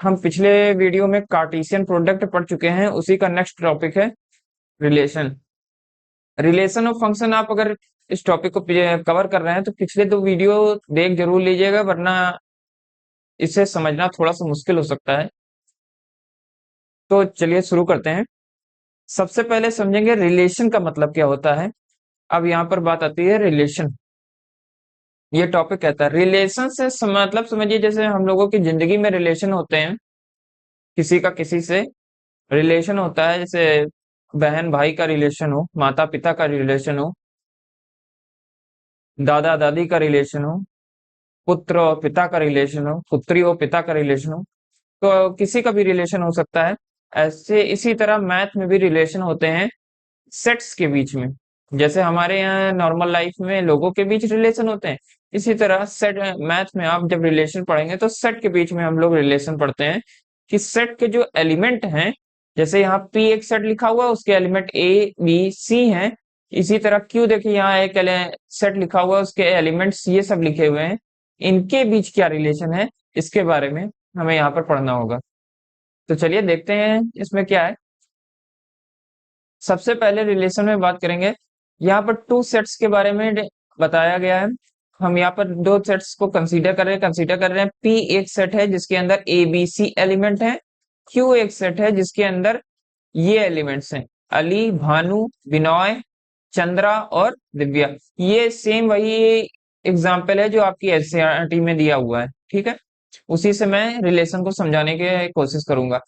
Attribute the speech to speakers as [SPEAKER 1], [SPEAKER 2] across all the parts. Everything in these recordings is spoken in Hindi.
[SPEAKER 1] हम पिछले वीडियो में कार्टेशियन प्रोडक्ट पढ़ चुके हैं, उसी का नेक्स्ट टॉपिक है रिलेशन। Relation of function. आप अगर इस टॉपिक को कवर कर रहे हैं तो पिछले दो वीडियो देख जरूर लीजिएगा, वरना इसे समझना थोड़ा सा मुश्किल हो सकता है। तो चलिए शुरू करते हैं। सबसे पहले समझेंगे रिलेशन का मतलब क्या होता है। अब यहाँ पर बात आती है रिलेशन। ये टॉपिक कहता है रिलेशन से मतलब समझिए, जैसे हम लोगों की जिंदगी में रिलेशन होते हैं, किसी का किसी से रिलेशन होता है। जैसे बहन भाई का रिलेशन हो, माता पिता का रिलेशन हो, दादा दादी का रिलेशन हो, पुत्र और पिता का रिलेशन हो, पुत्री और पिता का रिलेशन हो, तो किसी का भी रिलेशन हो सकता है। ऐसे इसी तरह मैथ में भी रिलेशन होते हैं सेट्स के बीच में। जैसे हमारे यहाँ नॉर्मल लाइफ में लोगों के बीच रिलेशन होते हैं, इसी तरह सेट मैथ में आप जब रिलेशन पढ़ेंगे तो सेट के बीच में हम लोग रिलेशन पढ़ते हैं कि सेट के जो एलिमेंट हैं, जैसे यहाँ पी एक सेट लिखा हुआ है, उसके एलिमेंट ए बी सी हैं। इसी तरह क्यू देखिए यहाँ एक सेट लिखा हुआ है, उसके एलिमेंट्स ये सब लिखे हुए हैं। इनके बीच क्या रिलेशन है, इसके बारे में हमें यहाँ पर पढ़ना होगा। तो चलिए देखते हैं इसमें क्या है। सबसे पहले रिलेशन में बात करेंगे। यहाँ पर टू सेट्स के बारे में बताया गया है। हम यहाँ पर दो सेट्स को कंसीडर कर रहे हैं। पी एक सेट है जिसके अंदर ए बी सी एलिमेंट है। क्यू एक सेट है जिसके अंदर ये एलिमेंट्स हैं, अली, भानु, विनय, चंद्रा और दिव्या। ये सेम वही एग्जाम्पल है जो आपकी एनसीईआरटी में दिया हुआ है, ठीक है। उसी से मैं रिलेशन को समझाने की कोशिश करूंगा।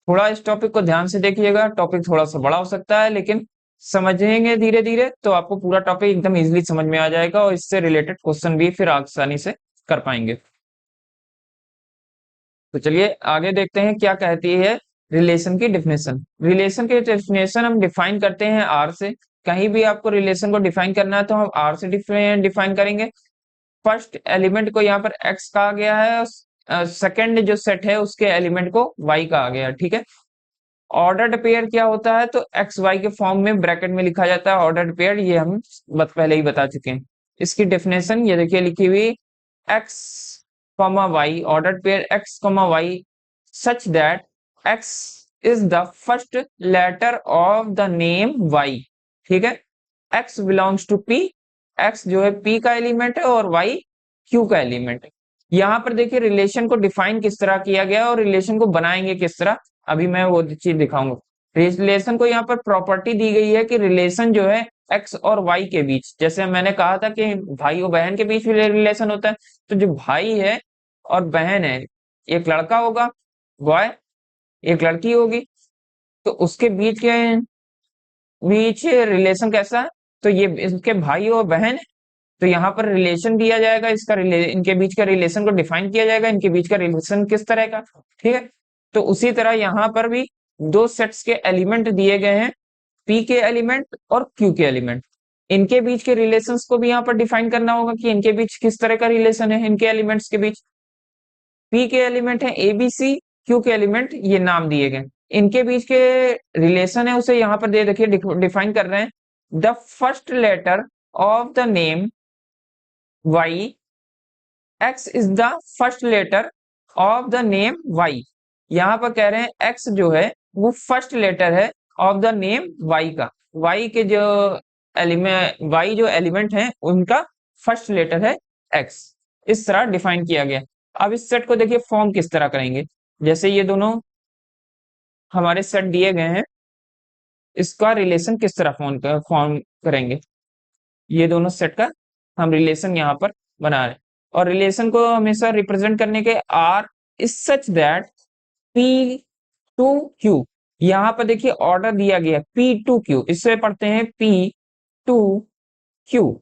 [SPEAKER 1] थोड़ा इस टॉपिक को ध्यान से देखिएगा, टॉपिक थोड़ा सा बड़ा हो सकता है, लेकिन समझेंगे धीरे धीरे तो आपको पूरा टॉपिक एकदम इजीली समझ में आ जाएगा और इससे रिलेटेड क्वेश्चन भी फिर आसानी से कर पाएंगे। तो चलिए आगे देखते हैं क्या कहती है रिलेशन की डेफिनेशन। रिलेशन की डेफिनेशन हम डिफाइन करते हैं आर से। कहीं भी आपको रिलेशन को डिफाइन करना है तो हम आर से डिफाइन करेंगे। फर्स्ट एलिमेंट को यहाँ पर एक्स कहा गया है, सेकंड जो सेट है उसके एलिमेंट को वाई कहा गया है, ठीक है। ऑर्डर्ड पेयर क्या होता है, तो एक्स वाई के फॉर्म में ब्रैकेट में लिखा जाता है ऑर्डर्ड पेयर। ये हम पहले ही बता चुके हैं। इसकी डेफिनेशन ये देखिए लिखी हुई, x comma y, ordered pair x comma y such that x is the first letter of the name y, ठीक है। X belongs to P, x जो है पी का एलिमेंट है और वाई क्यू का एलिमेंट है। यहाँ पर देखिए रिलेशन को डिफाइन किस तरह किया गया और रिलेशन को बनाएंगे किस तरह, अभी मैं वो चीज दिखाऊंगा। रिलेशन को यहाँ पर प्रॉपर्टी दी गई है कि रिलेशन जो है एक्स और वाई के बीच, जैसे मैंने कहा था कि भाई और बहन के बीच भी रिलेशन होता है, तो जो भाई है और बहन है, एक लड़का होगा बॉय, एक लड़की होगी, तो उसके बीच रिलेशन कैसा है, तो ये इसके भाई और बहन है। तो यहाँ पर रिलेशन दिया जाएगा, इनके बीच का रिलेशन को डिफाइन किया जाएगा, इनके बीच का रिलेशन किस तरह का, ठीक है। तो उसी तरह यहाँ पर भी दो सेट्स के एलिमेंट दिए गए हैं, पी के एलिमेंट और क्यू के एलिमेंट। इनके बीच के रिलेशंस को भी यहाँ पर डिफाइन करना होगा कि इनके बीच किस तरह का रिलेशन है। इनके एलिमेंट्स के बीच पी के एलिमेंट है ए बी सी, क्यू के एलिमेंट ये नाम दिए गए। इनके बीच के रिलेशन है उसे यहाँ पर दे देखिए डिफाइन कर रहे हैं, the first letter of the name y, x is the first letter of the name y. यहाँ पर कह रहे हैं एक्स जो है वो फर्स्ट लेटर है ऑफ द नेम वाई का। वाई के जो एलिमेंट है उनका फर्स्ट लेटर है एक्स। इस तरह डिफाइन किया गया। अब इस सेट को देखिए फॉर्म किस तरह करेंगे। जैसे ये दोनों हमारे सेट दिए गए हैं, इसका रिलेशन किस तरह फॉर्म करेंगे। ये दोनों सेट का हम रिलेशन यहाँ पर बना रहे हैं और रिलेशन को हमेशा रिप्रेजेंट करने के R is such that P to Q. यहाँ पर देखिए ऑर्डर दिया गया पी टू क्यू, इससे पढ़ते हैं पी टू क्यू।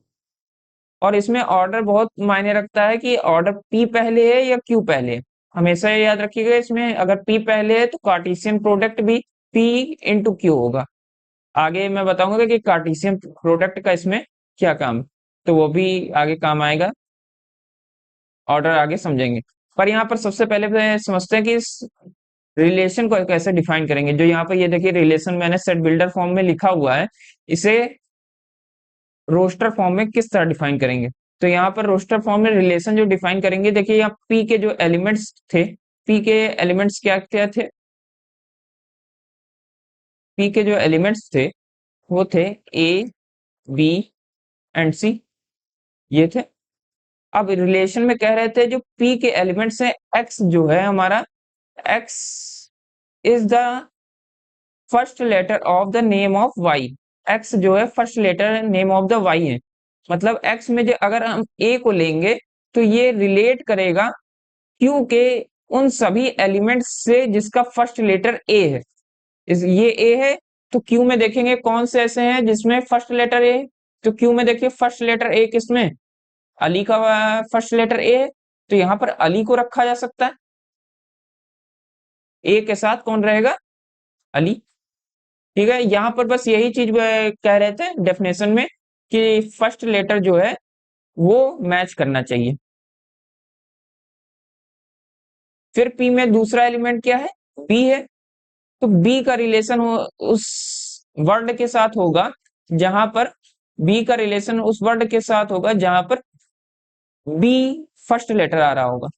[SPEAKER 1] और इसमें ऑर्डर बहुत मायने रखता है कि ऑर्डर पी पहले है या क्यू पहले है। हमेशा ये याद रखिएगा, इसमें अगर पी पहले है तो कार्टेशियन प्रोडक्ट भी पी इंटू क्यू होगा। आगे मैं बताऊंगा कि कार्टेशियन प्रोडक्ट का इसमें क्या काम, तो वो भी आगे काम आएगा, ऑर्डर आगे समझेंगे। पर यहाँ पर सबसे पहले समझते हैं कि इस रिलेशन को कैसे डिफाइन करेंगे। जो यहाँ पर ये देखिए रिलेशन मैंने सेट बिल्डर फॉर्म में लिखा हुआ है, इसे रोस्टर फॉर्म में किस तरह डिफाइन करेंगे। तो यहाँ पर रोस्टर फॉर्म में रिलेशन जो डिफाइन करेंगे, देखिए यहाँ पी के जो एलिमेंट्स थे पी के एलिमेंट्स क्या क्या थे? पी के जो एलिमेंट्स थे वो थे ए, बी एंड सी, ये थे। अब रिलेशन में कह रहे थे जो पी के एलिमेंट्स हैं, एक्स जो है हमारा, x is the first letter of the name of y. X जो है first letter name of the y है। मतलब एक्स में जो अगर हम ए को लेंगे तो ये रिलेट करेगा क्यू के उन सभी एलिमेंट्स से जिसका फर्स्ट लेटर ए है। इस ये ए है, तो क्यू में देखेंगे कौन से ऐसे हैं जिसमें फर्स्ट लेटर ए है। तो क्यू में देखिए फर्स्ट लेटर ए किसमें, अली का फर्स्ट लेटर ए है, तो यहाँ पर अली को रखा जा सकता है। ए के साथ कौन रहेगा, अली। ठीक है, यहाँ पर बस यही चीज कह रहे थे डेफिनेशन में कि फर्स्ट लेटर जो है वो मैच करना चाहिए। फिर पी में दूसरा एलिमेंट क्या है, बी है। तो बी का रिलेशन उस वर्ड के साथ होगा जहां पर, बी का रिलेशन उस वर्ड के साथ होगा जहां पर बी फर्स्ट लेटर आ रहा होगा।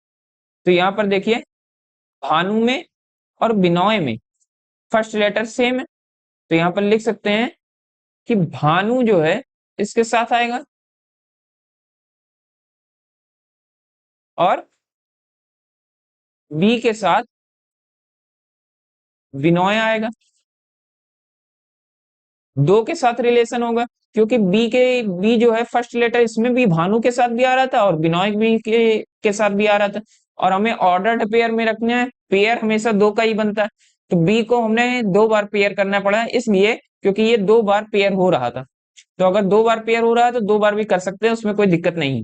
[SPEAKER 1] तो यहां पर देखिए भानु में और बिनॉय में फर्स्ट लेटर सेम है, तो यहां पर लिख सकते हैं कि भानु जो है इसके साथ आएगा और बी के साथ बिनॉय आएगा। दो के साथ रिलेशन होगा क्योंकि बी जो है फर्स्ट लेटर इसमें भी भानु के साथ भी आ रहा था और बिनॉय भी के साथ भी आ रहा था। और हमें ऑर्डर्ड पेयर में रखना है, पेयर हमेशा दो का ही बनता है। तो बी को हमने दो बार पेयर करना पड़ा इसलिए क्योंकि ये दो बार पेयर हो रहा था। तो अगर दो बार पेयर हो रहा है तो दो बार भी कर सकते हैं, उसमें कोई दिक्कत नहीं।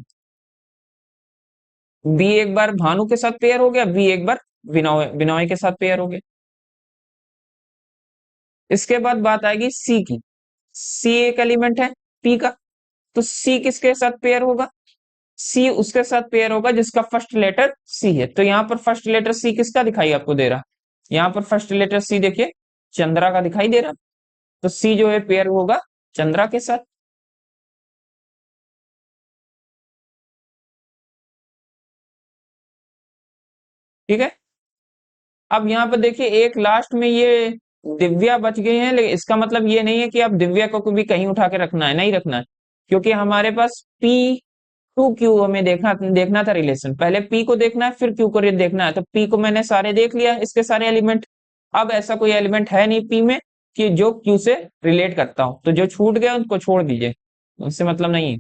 [SPEAKER 1] बी एक बार भानु के साथ पेयर हो गया, बी एक बार बिनॉय बिनॉय के साथ पेयर हो गया। इसके बाद बात आएगी सी की। सी एक एलिमेंट है पी का, तो सी किसके साथ पेयर होगा, सी उसके साथ पेयर होगा जिसका फर्स्ट लेटर सी है। तो यहाँ पर फर्स्ट लेटर सी किसका दिखाई आपको दे रहा, यहाँ पर फर्स्ट लेटर सी देखिए चंद्रा का दिखाई दे रहा। तो सी जो है पेयर होगा चंद्रा के साथ। ठीक है, अब यहाँ पर देखिए एक लास्ट में ये दिव्या बच गई है, लेकिन इसका मतलब ये नहीं है कि आप दिव्या को भी कहीं उठा के रखना है, नहीं रखना है। क्योंकि हमारे पास पी टू क्यू हमें देखना देखना था रिलेशन, पहले पी को देखना है फिर क्यू को देखना है। तो पी को मैंने सारे देख लिया इसके सारे एलिमेंट। अब ऐसा कोई एलिमेंट है नहीं पी में कि जो क्यू से रिलेट करता हो, तो जो छूट गया उनको छोड़ दीजिए, उससे मतलब नहीं है।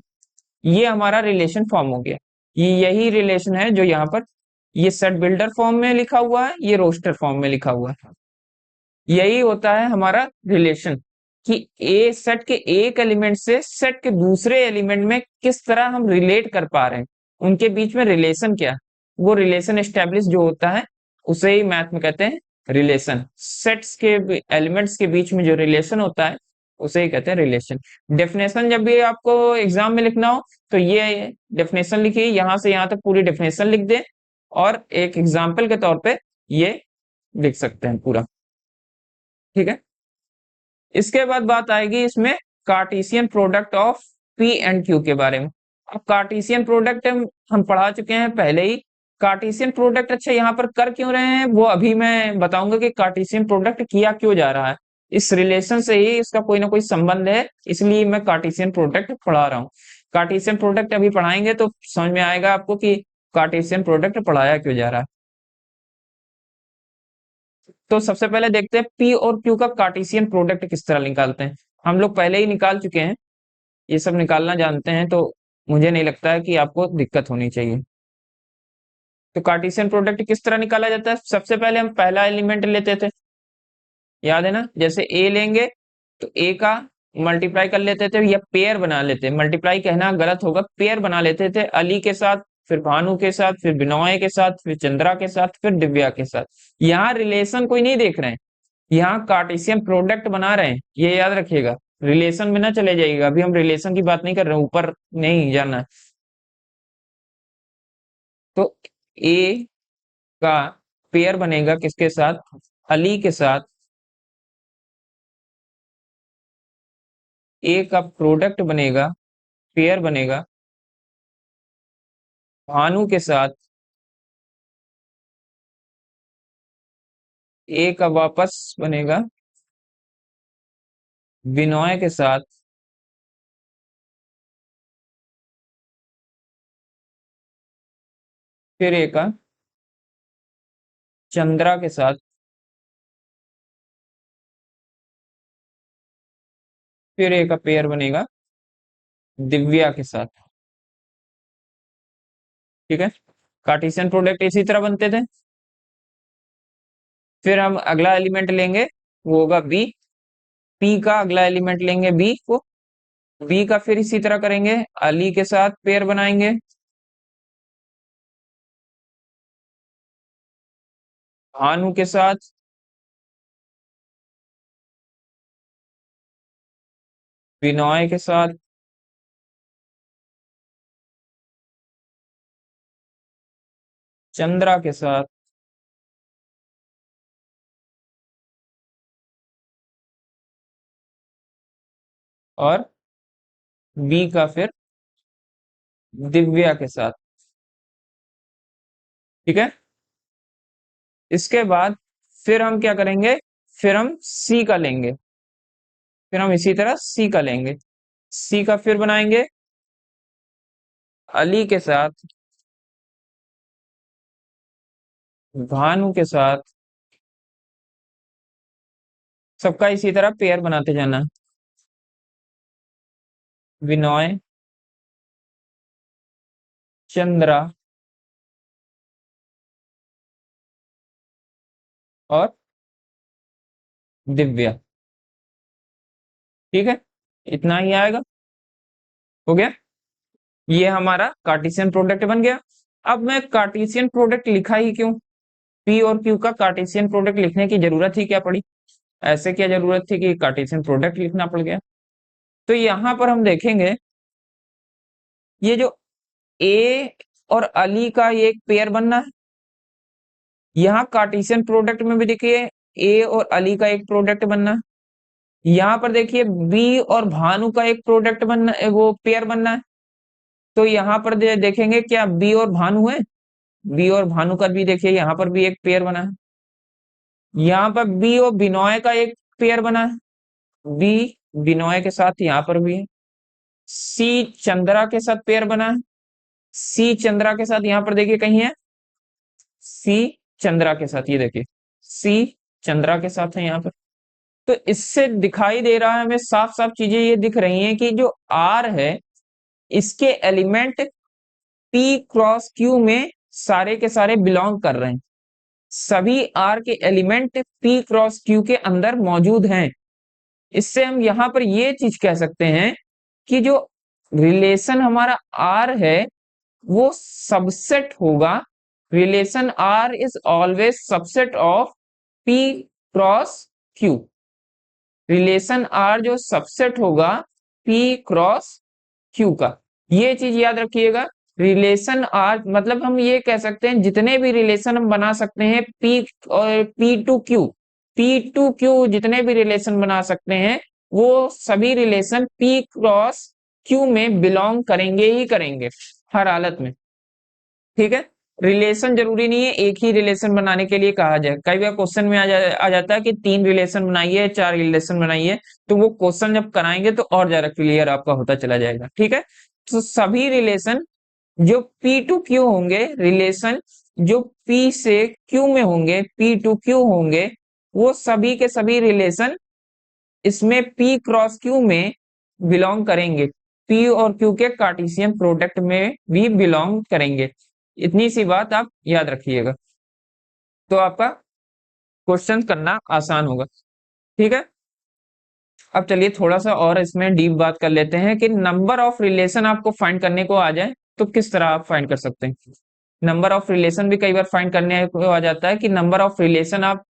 [SPEAKER 1] ये हमारा रिलेशन फॉर्म हो गया। ये यही रिलेशन है जो यहाँ पर ये सेट बिल्डर फॉर्म में लिखा हुआ है, ये रोस्टर फॉर्म में लिखा हुआ है। यही होता है हमारा रिलेशन कि ए सेट के एक एलिमेंट से सेट के दूसरे एलिमेंट में किस तरह हम रिलेट कर पा रहे हैं, उनके बीच में रिलेशन क्या है। वो रिलेशन एस्टेब्लिश जो होता है उसे ही मैथ में कहते हैं रिलेशन। सेट्स के एलिमेंट्स के बीच में जो रिलेशन होता है उसे ही कहते हैं रिलेशन। डेफिनेशन जब भी आपको एग्जाम में लिखना हो तो ये डेफिनेशन लिखिए, यहां से यहां तक पूरी डेफिनेशन लिख दे और एक एग्जाम्पल के तौर पे ये लिख सकते हैं पूरा। ठीक है, इसके बाद बात आएगी इसमें Cartesian product of P and Q के बारे में। अब कार्टेशियन प्रोडक्ट हम पढ़ा चुके हैं पहले ही। कार्टेशियन प्रोडक्ट अच्छा यहाँ पर कर क्यों रहे हैं वो अभी मैं बताऊंगा कि कार्टेशियन प्रोडक्ट किया क्यों जा रहा है। इस रिलेशन से ही इसका कोई ना कोई संबंध है, इसलिए मैं कार्टेशियन प्रोडक्ट पढ़ा रहा हूँ। कार्टेशियन प्रोडक्ट अभी पढ़ाएंगे तो समझ में आएगा आपको कि कार्टेशियन प्रोडक्ट पढ़ाया क्यों जा रहा है। तो सबसे पहले देखते हैं पी और क्यू का कार्टेशियन प्रोडक्ट किस तरह निकालते हैं। हम लोग पहले ही निकाल चुके हैं, ये सब निकालना जानते हैं, तो मुझे नहीं लगता है कि आपको दिक्कत होनी चाहिए। तो कार्टेशियन प्रोडक्ट किस तरह निकाला जाता है, सबसे पहले हम पहला एलिमेंट लेते थे, याद है ना। जैसे ए लेंगे तो ए का मल्टीप्लाई कर लेते थे या पेयर बना लेते, मल्टीप्लाई कहना गलत होगा, पेयर बना लेते थे अली के साथ, फिर भानु के साथ, फिर बिनॉय के साथ, फिर चंद्रा के साथ, फिर दिव्या के साथ। यहाँ रिलेशन कोई नहीं देख रहे हैं, यहाँ कार्टेशियन प्रोडक्ट बना रहे हैं, ये याद रखिएगा। रिलेशन में ना चले जाइएगा, अभी हम रिलेशन की बात नहीं कर रहे हैं, ऊपर नहीं जाना है। तो ए का पेयर बनेगा किसके साथ, अली के साथ। ए का प्रोडक्ट बनेगा, पेयर बनेगा भानु के साथ। ए का वापस बनेगा बिनॉय के साथ, फिर ए का चंद्रा के साथ, फिर ए का पेयर बनेगा दिव्या के साथ। ठीक है, कार्टेशियन प्रोडक्ट इसी तरह बनते थे। फिर हम अगला एलिमेंट लेंगे, वो होगा बी। पी का अगला एलिमेंट लेंगे बी को, बी का फिर इसी तरह करेंगे, अली के साथ पेयर बनाएंगे, भानु के साथ, बिनॉय के साथ, चंद्रा के साथ, और बी का फिर दिव्या के साथ। ठीक है, इसके बाद फिर हम क्या करेंगे, फिर हम सी का लेंगे, फिर हम इसी तरह सी का लेंगे, सी का फिर बनाएंगे अली के साथ, भानु के साथ, सबका इसी तरह पेयर बनाते जाना, विनॉय, चंद्रा और दिव्या। ठीक है, इतना ही आएगा, हो गया। ये हमारा कार्टेशियन प्रोडक्ट बन गया। अब मैं कार्टेशियन प्रोडक्ट लिखा ही क्यों, पी और क्यू का कार्टेशियन प्रोडक्ट लिखने की जरूरत ही क्या पड़ी, ऐसे क्या जरूरत थी कि कार्टेशियन प्रोडक्ट लिखना पड़ गया। तो यहां पर हम देखेंगे, ये जो ए और अली का ये एक पेयर बनना है, यहाँ कार्टेशियन प्रोडक्ट में भी देखिए ए और अली का एक प्रोडक्ट बनना है, यहाँ पर देखिए बी और भानु का एक प्रोडक्ट बनना, वो पेयर बनना है। तो यहाँ पर देखेंगे क्या बी और भानु है, बी और भानु का भी देखिए यहाँ पर भी एक पेयर बना है, यहाँ पर बी और बिनॉय का एक पेयर बना है, बी बिनॉय के साथ यहाँ पर भी है, सी चंद्रा के साथ पेयर बना है, सी चंद्रा के साथ यहाँ पर देखिए कहीं है, सी चंद्रा के साथ, ये देखिए सी चंद्रा के साथ है यहाँ पर। तो इससे दिखाई दे रहा है हमें, साफ साफ चीजें ये दिख रही हैं कि जो आर है इसके एलिमेंट पी क्रॉस क्यू में सारे के सारे बिलोंग कर रहे हैं, सभी आर के एलिमेंट पी क्रॉस क्यू के अंदर मौजूद हैं। इससे हम यहां पर ये चीज कह सकते हैं कि जो रिलेशन हमारा आर है वो सबसेट होगा, relation R is always subset of P cross Q, relation R जो सबसेट होगा पी क्रॉस क्यू का। ये चीज याद रखिएगा, रिलेशन आर मतलब हम ये कह सकते हैं जितने भी रिलेशन हम बना सकते हैं पी और पी टू क्यू जितने भी रिलेशन बना सकते हैं वो सभी रिलेशन पी क्रॉस क्यू में बिलोंग करेंगे ही करेंगे हर हालत में। ठीक है, रिलेशन जरूरी नहीं है एक ही रिलेशन बनाने के लिए कहा जाए, कई बार क्वेश्चन में आ जाता है कि 3 रिलेशन बनाइए 4 रिलेशन बनाइए, तो वो क्वेश्चन जब कराएंगे तो और ज्यादा क्लियर आपका होता चला जाएगा। ठीक है, तो सभी रिलेशन जो पी टू क्यू होंगे, रिलेशन जो पी से क्यू में होंगे, पी टू क्यू होंगे, वो सभी के सभी रिलेशन इसमें पी क्रॉस क्यू में बिलोंग करेंगे, पी और क्यू के कार्टेशियन प्रोडक्ट में भी बिलोंग करेंगे। इतनी सी बात आप याद रखिएगा, तो आपका क्वेश्चन करना आसान होगा। ठीक है, अब चलिए थोड़ा सा और इसमें डीप बात कर लेते हैं कि नंबर ऑफ रिलेशन आपको फाइंड करने को आ जाए तो किस तरह आप फाइंड कर सकते हैं। नंबर ऑफ रिलेशन भी कई बार फाइंड करने को आ जाता है कि नंबर ऑफ रिलेशन आप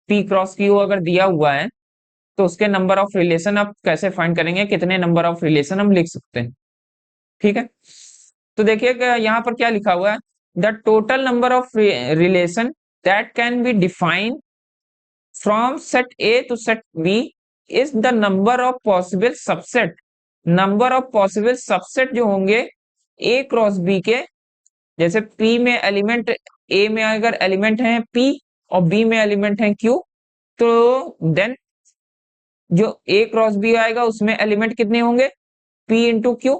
[SPEAKER 1] पी क्रॉस क्यू अगर दिया हुआ है तो उसके नंबर ऑफ रिलेशन आप कैसे फाइंड करेंगे, कितने नंबर ऑफ रिलेशन हम लिख सकते हैं। ठीक है, तो देखिए यहाँ पर क्या लिखा हुआ है, the total number of relation that can be defined from set A to set B is the number of possible subset. Number of possible subset जो होंगे ए क्रॉस बी के, जैसे पी में एलिमेंट, ए में अगर एलिमेंट है पी और बी में एलिमेंट है क्यू, तो देन जो ए क्रॉस बी आएगा उसमें एलिमेंट कितने होंगे, पी इंटू क्यू।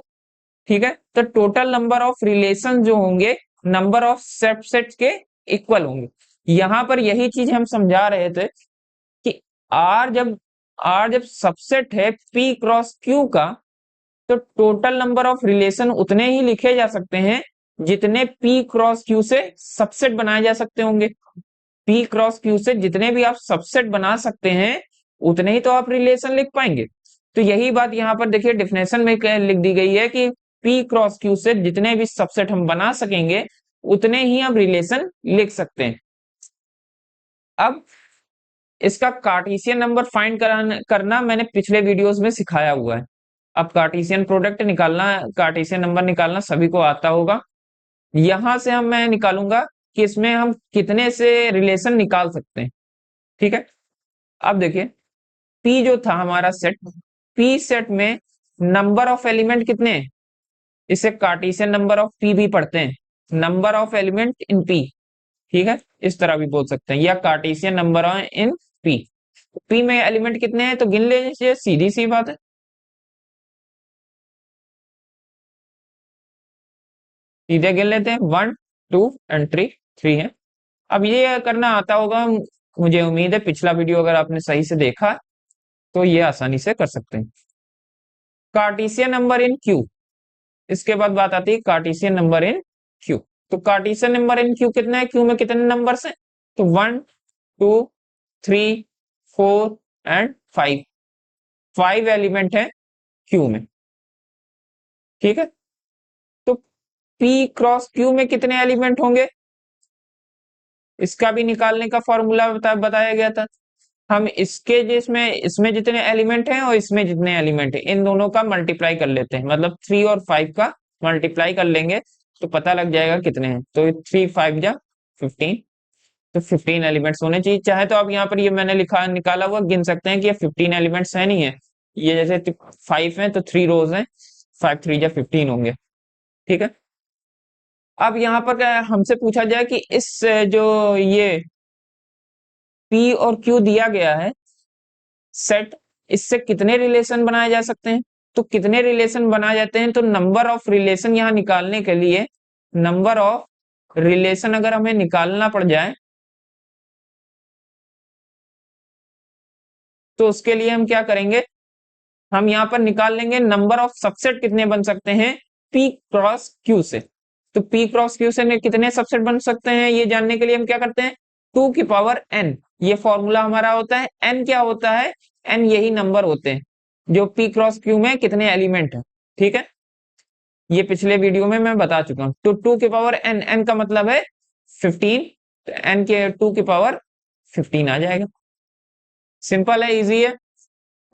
[SPEAKER 1] ठीक है, तो टोटल नंबर ऑफ रिलेशन जो होंगे नंबर ऑफ सबसेट्स के इक्वल होंगे। यहां पर यही चीज हम समझा रहे थे कि आर जब सबसेट है पी क्रॉस क्यू का, तो टोटल नंबर ऑफ रिलेशन उतने ही लिखे जा सकते हैं जितने पी क्रॉस क्यू से सबसेट बनाए जा सकते होंगे। पी क्रॉस क्यू से जितने भी आप सबसेट बना सकते हैं उतने ही तो आप रिलेशन लिख पाएंगे। तो यही बात यहाँ पर देखिए डिफिनेशन में लिख दी गई है कि पी क्रॉस क्यू से जितने भी सबसेट हम बना सकेंगे उतने ही हम रिलेशन लिख सकते हैं। अब इसका कार्टेशियन नंबर फाइंड करना मैंने पिछले वीडियोस में सिखाया हुआ है। अब कार्टेशियन प्रोडक्ट निकालना, कार्टेशियन नंबर निकालना सभी को आता होगा। यहां से मैं निकालूंगा कि इसमें हम कितने से रिलेशन निकाल सकते हैं। ठीक है, अब देखिए पी जो था हमारा सेट, पी सेट में नंबर ऑफ एलिमेंट कितने हैं, इसे कार्टेशियन नंबर ऑफ पी भी पढ़ते हैं, number of element in P. ठीक है, इस तरह भी बोल सकते हैं, या Cartesian number in P. P में एलिमेंट कितने हैं तो गिन लीजिए, सीधी सी बात है, सीधे गिन लेते हैं, 1 2 एंड 3, 3 है। अब ये करना आता होगा, मुझे उम्मीद है पिछला वीडियो अगर आपने सही से देखा तो ये आसानी से कर सकते हैं। कार्टेशियन नंबर इन क्यू, इसके बाद बात आती है कार्टेशियन नंबर इन क्यू। तो कार्टेशियन नंबर इन क्यू कितना है, क्यू में कितने नंबर्स हैं, तो 1 2 3 4 एंड 5, 5 एलिमेंट है क्यू में। ठीक है, तो पी क्रॉस क्यू में कितने एलिमेंट होंगे, इसका भी निकालने का फॉर्मूला बताया गया था। हम इसके जिसमें इसमें जितने एलिमेंट हैं और इसमें जितने एलिमेंट हैं इन दोनों का मल्टीप्लाई कर लेते हैं, मतलब 3 और 5 का मल्टीप्लाई कर लेंगे तो पता लग जाएगा कितने हैं। तो 3 5 जा 15, तो 15 एलिमेंट्स होने चाहिए। चाहे तो आप यहाँ पर ये मैंने लिखा निकाला हुआ गिन सकते हैं कि ये 15 एलिमेंट्स है नहीं है, ये जैसे 5 है तो 3 रोज हैं, 5 3 जा 15 होंगे। ठीक है, अब यहाँ पर क्या हमसे पूछा जाए कि इस जो ये पी और क्यू दिया गया है सेट, इससे कितने रिलेशन बनाए जा सकते हैं, तो कितने रिलेशन बनाए जाते हैं, तो नंबर ऑफ रिलेशन यहाँ निकालने के लिए, नंबर ऑफ रिलेशन अगर हमें निकालना पड़ जाए तो उसके लिए हम क्या करेंगे, हम यहाँ पर निकाल लेंगे नंबर ऑफ सबसेट कितने बन सकते हैं पी क्रॉस क्यू से। तो पी क्रॉस क्यू से कितने सबसेट बन सकते हैं ये जानने के लिए हम क्या करते हैं, 2 की पावर n, ये फॉर्मूला हमारा होता है। n क्या होता है, n यही नंबर होते हैं जो पी क्रॉस क्यू में कितने एलिमेंट है। ठीक है, ये पिछले वीडियो में मैं बता चुका हूं। तो 2 की पावर n, n का मतलब है 15, तो n के 2 की पावर 15 आ जाएगा। सिंपल है, इजी है,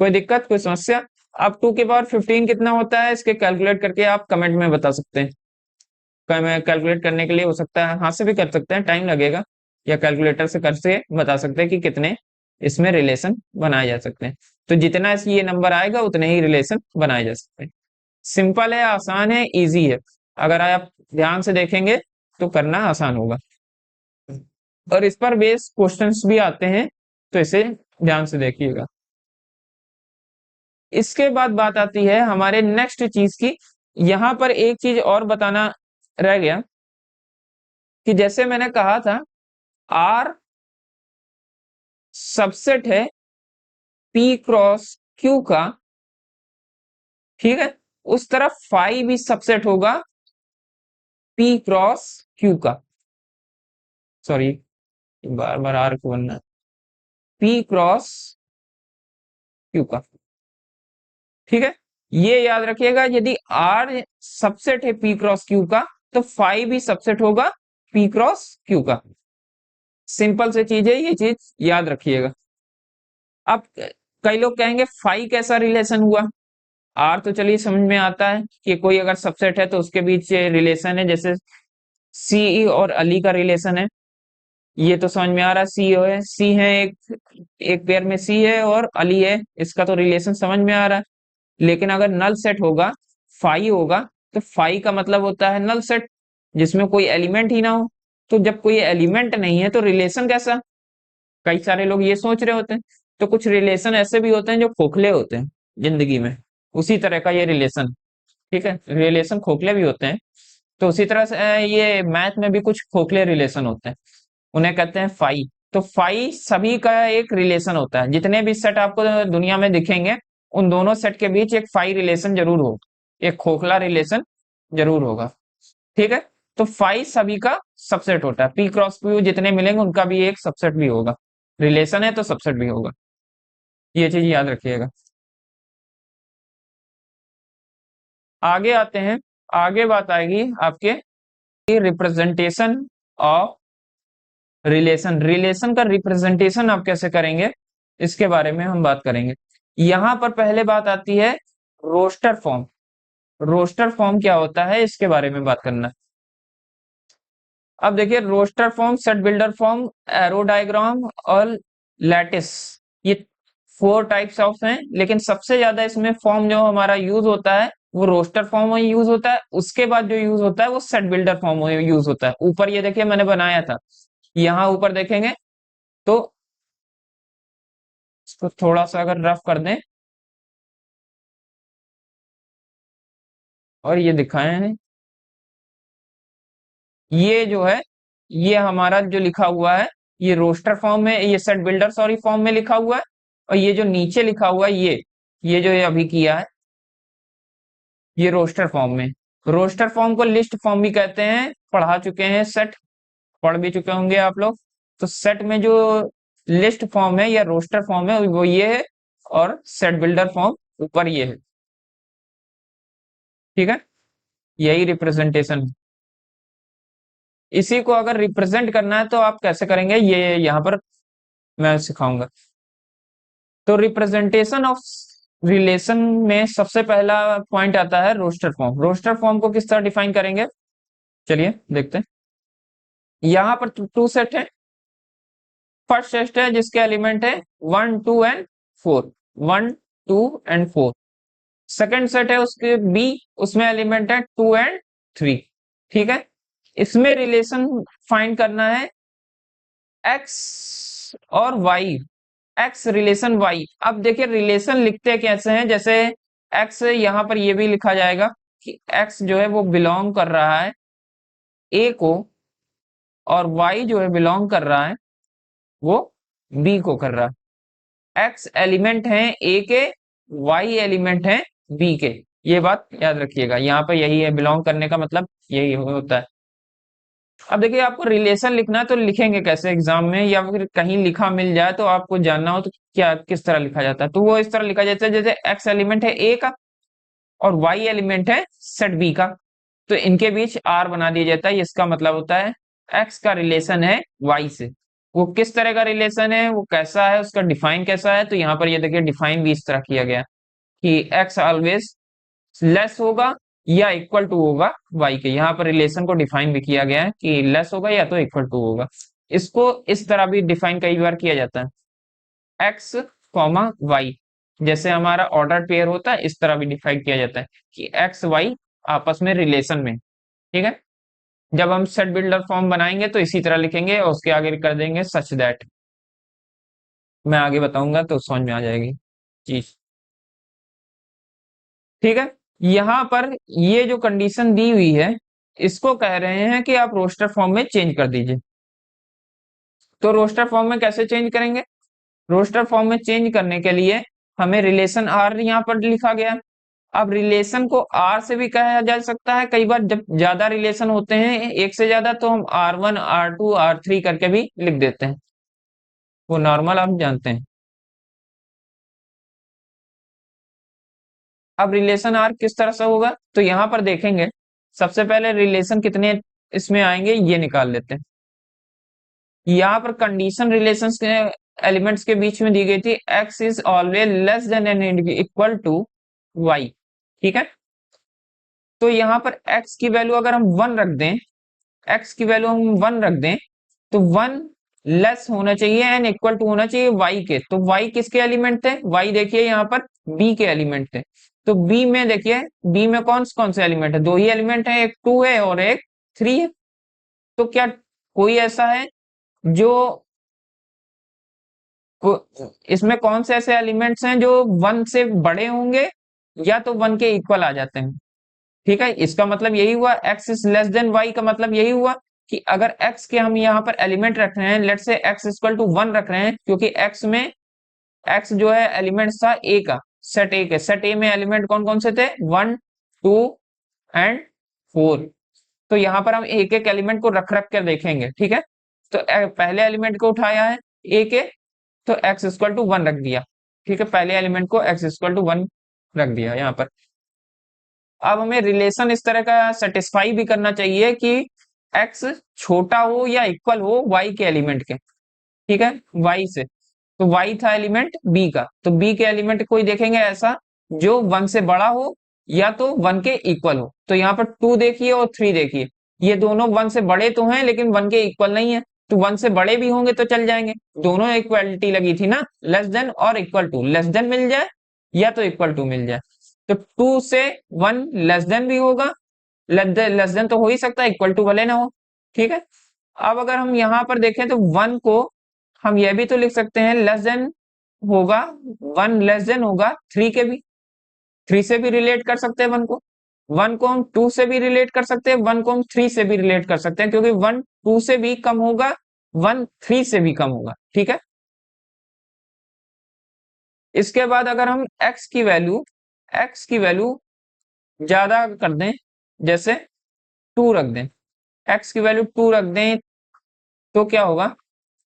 [SPEAKER 1] कोई दिक्कत कोई समस्या। अब 2 की पावर 15 कितना होता है इसके कैलकुलेट करके आप कमेंट में बता सकते हैं। कैलकुलेट करने के लिए हो सकता है हाथ से भी कर सकते हैं, टाइम लगेगा, या कैलकुलेटर से करके बता सकते हैं कि कितने इसमें रिलेशन बनाए जा सकते हैं। तो जितना ये नंबर आएगा उतने ही रिलेशन बनाए जा सकते हैं। सिंपल है, आसान है, इजी है, अगर आप ध्यान से देखेंगे तो करना आसान होगा। और इस पर बेस क्वेश्चंस भी आते हैं, तो इसे ध्यान से देखिएगा। इसके बाद बात आती है हमारे नेक्स्ट चीज की। यहां पर एक चीज और बताना रह गया कि जैसे मैंने कहा था आर सबसेट है पी क्रॉस क्यू का, ठीक है, उस तरफ फाई भी सबसेट होगा पी क्रॉस क्यू का, सॉरी बार बार आर को बनना, पी क्रॉस क्यू का। ठीक है, ये याद रखिएगा, यदि आर सबसेट है पी क्रॉस क्यू का तो फाई भी सबसेट होगा पी क्रॉस क्यू का। सिंपल से चीज है, ये चीज याद रखिएगा। अब कई लोग कहेंगे फाई कैसा रिलेशन हुआ, आर तो चलिए समझ में आता है कि कोई अगर सबसेट है तो उसके बीच रिलेशन है, जैसे सी और अली का रिलेशन है, ये तो समझ में आ रहा है, सी है एक एक पेयर में सी है और अली है, इसका तो रिलेशन समझ में आ रहा है। लेकिन अगर नल सेट होगा, फाई होगा, तो फाई का मतलब होता है नल सेट जिसमें कोई एलिमेंट ही ना हो। तो जब कोई एलिमेंट नहीं है तो रिलेशन कैसा, कई सारे लोग ये सोच रहे होते हैं। तो कुछ रिलेशन ऐसे भी होते हैं जो खोखले होते हैं जिंदगी में, उसी तरह का ये रिलेशन। ठीक है, रिलेशन खोखले भी होते हैं। तो उसी तरह से ये मैथ में भी कुछ खोखले रिलेशन होते हैं, उन्हें कहते हैं फाई। तो फाई सभी का एक रिलेशन होता है, जितने भी सेट आपको दुनिया में दिखेंगे उन दोनों सेट के बीच एक फाई रिलेशन जरूर हो, एक खोखला रिलेशन जरूर होगा। ठीक है, तो फाई सभी का सबसेट होता है, पी क्रॉस क्यू जितने मिलेंगे उनका भी एक सबसेट भी होगा, रिलेशन है तो सबसेट भी होगा, ये चीज याद रखिएगा। आगे आते हैं, आगे बात आएगी आपके रिप्रेजेंटेशन ऑफ रिलेशन। रिलेशन का रिप्रेजेंटेशन आप कैसे करेंगे, इसके बारे में हम बात करेंगे। यहां पर पहले बात आती है रोस्टर फॉर्म। रोस्टर फॉर्म क्या होता है इसके बारे में बात करना। अब देखिए, roster form, set builder form, arrow diagram और लैटिस, ये 4 टाइप्स ऑफ हैं, लेकिन सबसे ज्यादा इसमें फॉर्म जो हमारा यूज होता है वो रोस्टर फॉर्म में यूज होता है। उसके बाद जो यूज होता है वो सेट बिल्डर फॉर्म में यूज होता है। ऊपर ये देखिए मैंने बनाया था, यहाँ ऊपर देखेंगे तो इसको थोड़ा सा अगर रफ कर दें और ये दिखाए हैं, ये जो है, ये हमारा जो लिखा हुआ है ये रोस्टर फॉर्म में, ये सेट बिल्डर सॉरी फॉर्म में लिखा हुआ है। और ये जो नीचे लिखा हुआ है ये जो ये अभी किया है ये रोस्टर फॉर्म में। रोस्टर फॉर्म को लिस्ट फॉर्म भी कहते हैं, पढ़ा चुके हैं सेट, पढ़ भी चुके होंगे आप लोग। तो सेट में जो लिस्ट फॉर्म है या रोस्टर फॉर्म है वो ये है, और सेट बिल्डर फॉर्म ऊपर ये है। ठीक है, यही रिप्रेजेंटेशन। इसी को अगर रिप्रेजेंट करना है तो आप कैसे करेंगे, ये यहाँ पर मैं सिखाऊंगा। तो रिप्रेजेंटेशन ऑफ रिलेशन में सबसे पहला पॉइंट आता है रोस्टर फॉर्म। रोस्टर फॉर्म को किस तरह डिफाइन करेंगे, चलिए देखते हैं। यहाँ पर टू सेट है। फर्स्ट सेट है जिसके एलिमेंट है 1 2 एंड 4, 1 2 एंड 4। सेकेंड सेट है उसके बी, उसमें एलिमेंट है 2 एंड 3। ठीक है, इसमें रिलेशन फाइंड करना है एक्स और वाई, एक्स रिलेशन वाई। अब देखिए रिलेशन लिखते कैसे हैं, जैसे एक्स यहां पर ये भी लिखा जाएगा कि एक्स जो है वो बिलोंग कर रहा है ए को, और वाई जो है बिलोंग कर रहा है वो बी को कर रहा है। एक्स एलिमेंट है ए के, वाई एलिमेंट है बी के। ये बात याद रखिएगा, यहाँ पर यही है बिलोंग करने का मतलब, यही होता है। अब देखिए आपको रिलेशन लिखना है तो लिखेंगे कैसे एग्जाम में, या फिर कहीं लिखा मिल जाए तो आपको जानना हो तो क्या किस तरह लिखा जाता है, तो वो इस तरह लिखा जाता है जैसे एक्स एलिमेंट है ए का और वाई एलिमेंट है सेट बी का, तो इनके बीच आर बना दिया जाता है। इसका मतलब होता है एक्स का रिलेशन है वाई से। वो किस तरह का रिलेशन है, वो कैसा है, उसका डिफाइन कैसा है, तो यहाँ पर ये देखिए डिफाइन भी इस तरह किया गया कि एक्स ऑलवेज लेस होगा या इक्वल टू होगा वाई के। यहाँ पर रिलेशन को डिफाइन भी किया गया है कि लेस होगा या तो इक्वल टू होगा। इसको इस तरह भी डिफाइन कई बार किया जाता है, एक्स कॉमा वाई, जैसे हमारा ऑर्डर पेयर होता है इस तरह भी डिफाइन किया जाता है कि एक्स वाई आपस में रिलेशन में। ठीक है, जब हम सेट बिल्डर फॉर्म बनाएंगे तो इसी तरह लिखेंगे और उसके आगे कर देंगे सच दैट। मैं आगे बताऊंगा तो समझ में आ जाएगी चीज। ठीक है, यहां पर ये जो कंडीशन दी हुई है इसको कह रहे हैं कि आप रोस्टर फॉर्म में चेंज कर दीजिए। तो रोस्टर फॉर्म में कैसे चेंज करेंगे, रोस्टर फॉर्म में चेंज करने के लिए हमें रिलेशन आर यहाँ पर लिखा गया। अब रिलेशन को आर से भी कहा जा सकता है, कई बार जब ज्यादा रिलेशन होते हैं एक से ज्यादा तो हम R1 R2 R3 करके भी लिख देते हैं, वो नॉर्मल हम जानते हैं। अब रिलेशन आर किस तरह से होगा, तो यहां पर देखेंगे सबसे पहले रिलेशन कितने इसमें आएंगे ये निकाल लेते हैं। यहाँ पर कंडीशन रिलेशंस के एलिमेंट्स के बीच में दी गई थी x is always less than and equal to y. ठीक है, तो यहाँ पर एक्स की वैल्यू अगर हम 1 रख दें, एक्स की वैल्यू हम 1 रख दें तो 1 लेस होना चाहिए एंड इक्वल टू होना चाहिए वाई के। तो वाई किसके एलिमेंट थे, वाई देखिए यहाँ पर बी के एलिमेंट थे। तो बी में देखिए, बी में कौन कौन से एलिमेंट है, दो ही एलिमेंट है, एक 2 है और एक 3 है। तो क्या कोई ऐसा है जो इसमें कौन से ऐसे एलिमेंट्स हैं जो 1 से बड़े होंगे या तो 1 के इक्वल आ जाते हैं। ठीक है, इसका मतलब यही हुआ x is less than y का मतलब यही हुआ कि अगर x के हम यहाँ पर एलिमेंट रख रहे हैं, लेट से x इक्वल टू 1 रख रहे हैं, क्योंकि x में x जो है एलिमेंट था a का, सेट a के, सेट a में एलिमेंट कौन कौन से थे, 1 2 एंड 4। तो यहाँ पर हम एक एक एलिमेंट को रख रख कर देखेंगे। ठीक है, तो पहले एलिमेंट को उठाया है a के, तो x इक्वल टू 1 रख दिया। ठीक है, पहले एलिमेंट को x इक्वल टू 1 रख दिया यहाँ पर। अब हमें रिलेशन इस तरह का सेटिस्फाई भी करना चाहिए कि x छोटा हो या इक्वल हो y के एलिमेंट के। ठीक है, y से, तो y था एलिमेंट b का, तो b के एलिमेंट कोई देखेंगे ऐसा जो 1 से बड़ा हो या तो 1 के इक्वल हो। तो यहाँ पर 2 देखिए और 3 देखिए, ये दोनों 1 से बड़े तो हैं लेकिन 1 के इक्वल नहीं है, तो 1 से बड़े भी होंगे तो चल जाएंगे, दोनों इक्वलिटी लगी थी ना, लेस देन और इक्वल टू, लेस देन मिल जाए या तो इक्वल टू मिल जाए। तो 2 से 1 लेस देन भी होगा, लेस देन तो हो ही सकता है, इक्वल टू भले ना हो। ठीक है, अब अगर हम यहाँ पर देखें तो 1 को हम ये भी तो लिख सकते हैं लेस देन होगा, 1 लेस देन होगा 3 के भी, 3 से भी रिलेट कर सकते हैं 1 को, 1 को हम 2 से भी रिलेट कर सकते हैं, 1 को हम 3 से भी रिलेट कर सकते हैं, क्योंकि 1 2 से भी कम होगा, 1 3 से भी कम होगा। ठीक है, इसके बाद अगर हम x की वैल्यू ज्यादा कर दें, जैसे 2 रख दें, x की वैल्यू 2 रख दें, तो क्या होगा,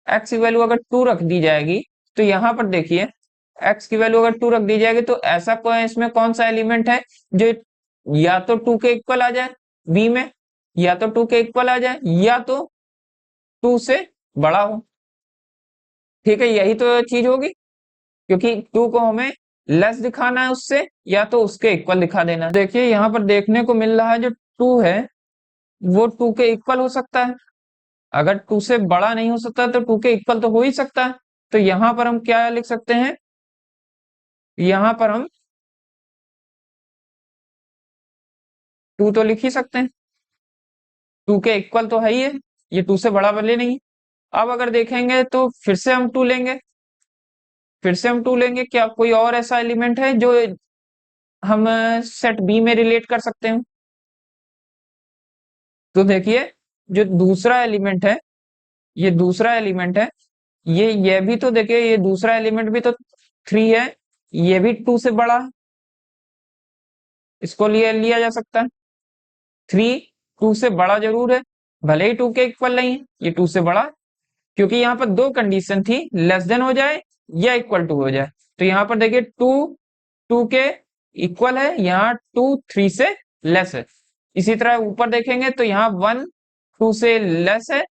[SPEAKER 1] x की वैल्यू अगर 2 रख दी जाएगी, तो यहां पर देखिए x की वैल्यू अगर 2 रख दी जाएगी, तो ऐसा कोई इसमें कौन सा एलिमेंट है जो या तो 2 के इक्वल आ जाए b में, या तो 2 के इक्वल आ जाए या तो 2 से बड़ा हो। ठीक है, यही तो चीज होगी, क्योंकि 2 को हमें लेस दिखाना है उससे, या तो उसके इक्वल दिखा देना है। देखिए यहाँ पर देखने को मिल रहा है जो 2 है वो 2 के इक्वल हो सकता है, अगर 2 से बड़ा नहीं हो सकता तो 2 के इक्वल तो हो ही सकता है। तो यहां पर हम क्या लिख सकते हैं, यहां पर हम 2 तो लिख ही सकते हैं, 2 के इक्वल तो है ही है, ये 2 से बड़ा भले नहीं। अब अगर देखेंगे तो फिर से हम 2 लेंगे, फिर से हम 2 लेंगे, क्या कोई और ऐसा एलिमेंट है जो हम सेट बी में रिलेट कर सकते हैं। तो देखिए जो दूसरा एलिमेंट है, ये दूसरा एलिमेंट है, ये भी तो देखिए, ये दूसरा एलिमेंट भी तो 3 है, ये भी 2 से बड़ा है, इसको लिया लिया जा सकता है। 3 2 से बड़ा जरूर है, भले ही 2 के इक्वल नहीं है, ये 2 से बड़ा है, क्योंकि यहाँ पर दो कंडीशन थी, लेस देन हो जाए या इक्वल टू हो जाए। तो यहाँ पर देखिए 2 2 के इक्वल है, यहाँ 2 3 से लेस है। इसी तरह ऊपर देखेंगे तो यहाँ 1 2 से लेस है,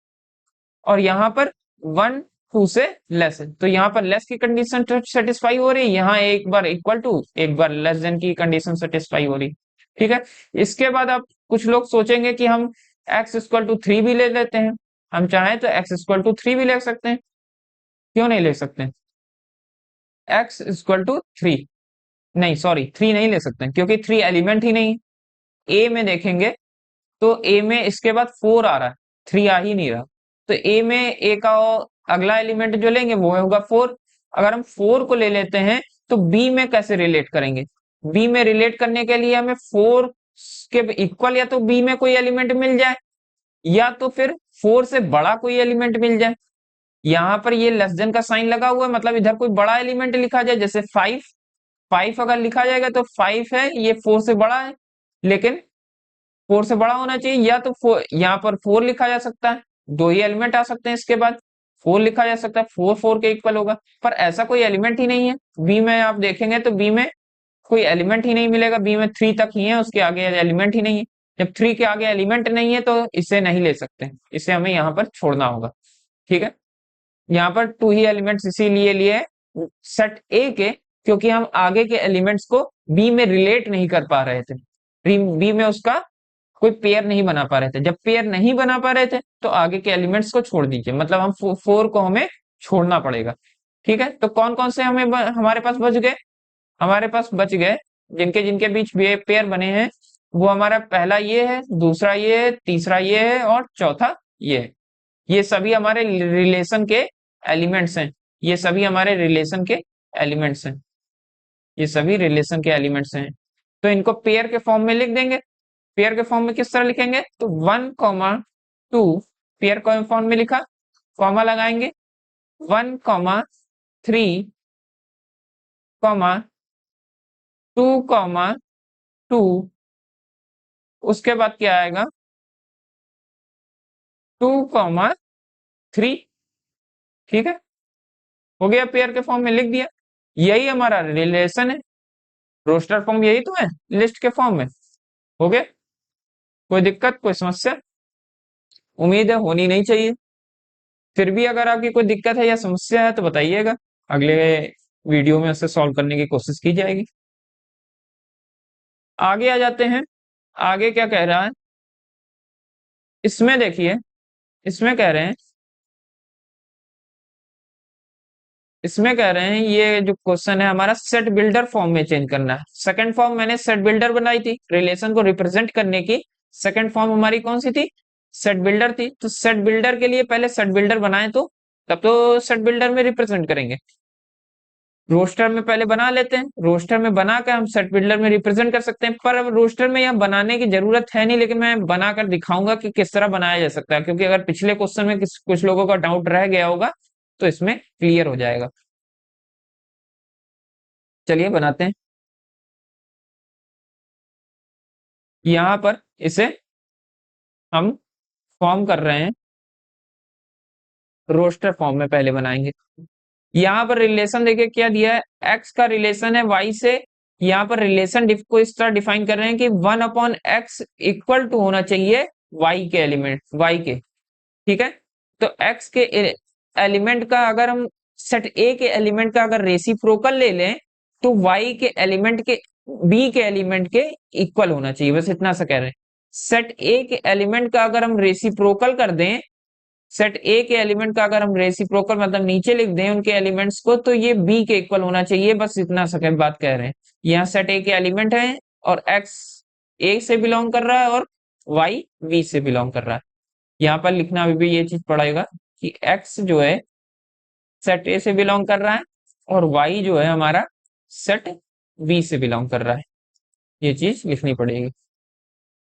[SPEAKER 1] और यहाँ पर 1 2 से लेस है, तो यहाँ पर लेस की कंडीशन सेटिस्फाई हो रही है, यहाँ एक बार इक्वल टू एक बार लेस देन की कंडीशन सेटिस्फाई हो रही। ठीक है, इसके बाद आप कुछ लोग सोचेंगे कि हम x इक्वल टू 3 भी ले लेते हैं, हम चाहें तो x इक्वल टू 3 भी ले सकते हैं, क्यों नहीं ले सकते, x इक्वल टू 3, नहीं सॉरी 3 नहीं ले सकते हैं, क्योंकि 3 एलिमेंट ही नहीं। a में देखेंगे तो a में इसके बाद 4 आ रहा है, 3 आ ही नहीं रहा, तो a में a का अगला एलिमेंट जो लेंगे वो होगा 4। अगर हम 4 को ले लेते हैं तो b में कैसे रिलेट करेंगे, b में रिलेट करने के लिए हमें 4 के इक्वल या तो b में कोई एलिमेंट मिल जाए, या तो फिर 4 से बड़ा कोई एलिमेंट मिल जाए। यहाँ पर ये लेस देन का साइन लगा हुआ है, मतलब इधर कोई बड़ा एलिमेंट लिखा जाए, जैसे 5 5 अगर लिखा जाएगा तो 5 है, ये 4 से बड़ा है, लेकिन 4 से बड़ा होना चाहिए, या तो यहाँ पर 4 लिखा जा सकता है, दो ही एलिमेंट आ सकते हैं इसके बाद, 4 लिखा जा सकता है, 4 4 के इक्वल होगा, पर ऐसा कोई एलिमेंट ही नहीं है। बी में आप देखेंगे तो बी में कोई एलिमेंट ही नहीं मिलेगा, बी में 3 तक ही है, उसके आगे एलिमेंट ही नहीं है। जब 3 के आगे एलिमेंट नहीं है तो इसे नहीं ले सकते, इसे हमें यहाँ पर छोड़ना होगा। ठीक है, यहाँ पर 2 ही एलिमेंट्स इसीलिए लिए सेट ए के, क्योंकि हम आगे के एलिमेंट्स को बी में रिलेट नहीं कर पा रहे थे, बी में उसका कोई पेयर नहीं बना पा रहे थे। जब पेयर नहीं बना पा रहे थे तो आगे के एलिमेंट्स को छोड़ दीजिए, मतलब हम 4 को हमें छोड़ना पड़ेगा। ठीक है, तो कौन कौन से हमें हमारे पास बच गए, हमारे पास बच गए जिनके जिनके बीच पेयर बने हैं, वो हमारा पहला ये है, दूसरा ये है, तीसरा ये है और चौथा ये है। ये सभी हमारे रिलेशन के एलिमेंट्स हैं। ये सभी हमारे रिलेशन के एलिमेंट्स हैं। ये सभी रिलेशन के एलिमेंट्स हैं। तो इनको पेयर के फॉर्म में लिख देंगे। पेयर के फॉर्म में किस तरह लिखेंगे, तो 1, 2 पेयर के फॉर्म में लिखा, कॉमा लगाएंगे, 1, 3, 2, 2, उसके बाद क्या आएगा, 2, 3। ठीक है, हो गया, पेयर के फॉर्म में लिख दिया। यही हमारा रिलेशन है। रोस्टर फॉर्म यही तो है लिस्ट के फॉर्म में। हो गया, कोई दिक्कत, कोई समस्या? उम्मीद है होनी नहीं चाहिए। फिर भी अगर आपकी कोई दिक्कत है या समस्या है तो बताइएगा, अगले वीडियो में उसे सॉल्व करने की कोशिश की जाएगी। आगे आ जाते हैं। आगे क्या कह रहा है, इसमें देखिए, इसमें कह रहे हैं, इसमें कह रहे हैं ये जो क्वेश्चन है हमारा सेट बिल्डर फॉर्म में चेंज करना है। सेकंड फॉर्म मैंने सेट बिल्डर बनाई थी रिलेशन को रिप्रेजेंट करने की। सेकंड फॉर्म हमारी कौन सी थी, सेट बिल्डर थी। तो सेट बिल्डर के लिए पहले सेट बिल्डर बनाए, तो तब तो सेट बिल्डर में रिप्रेजेंट करेंगे। रोस्टर में पहले बना लेते हैं, रोस्टर में बनाकर हम सेट बिल्डर में रिप्रेजेंट कर सकते हैं। पर अब रोस्टर में यह बनाने की जरूरत है नहीं, लेकिन मैं बनाकर दिखाऊंगा कि किस तरह बनाया जा सकता है, क्योंकि अगर पिछले क्वेश्चन में कुछ लोगों का डाउट रह गया होगा तो इसमें क्लियर हो जाएगा। चलिए बनाते हैं। यहां पर इसे हम फॉर्म कर रहे हैं, रोस्टर फॉर्म में पहले बनाएंगे। यहाँ पर रिलेशन देखिए क्या दिया है, एक्स का रिलेशन है वाई से। यहाँ पर रिलेशन को इस तरह डिफाइन कर रहे हैं कि 1/x इक्वल टू होना चाहिए वाई के एलिमेंट, वाई के। ठीक है, तो एक्स के एलिमेंट का अगर हम सेट ए के एलिमेंट का अगर रेसिप्रोकल ले लें तो वाई के एलिमेंट के बी के एलिमेंट के इक्वल होना चाहिए, बस इतना सा कह रहे हैं। सेट ए के एलिमेंट का अगर हम रेसिप्रोकल कर दें, सेट ए के एलिमेंट का अगर हम रेसिप्रोकल मतलब नीचे लिख दें उनके एलिमेंट्स को, तो ये बी के इक्वल होना चाहिए, बस इतना सा बात कह रहे हैं। यहाँ सेट ए के एलिमेंट है और एक्स ए से बिलोंग कर रहा है और वाई बी से बिलोंग कर रहा है। यहाँ पर लिखना अभी भी ये चीज पड़ेगा कि एक्स जो है सेट ए से बिलोंग कर रहा है और वाई जो है हमारा सेट बी से बिलोंग कर रहा है। ये चीज लिखनी पड़ेगी।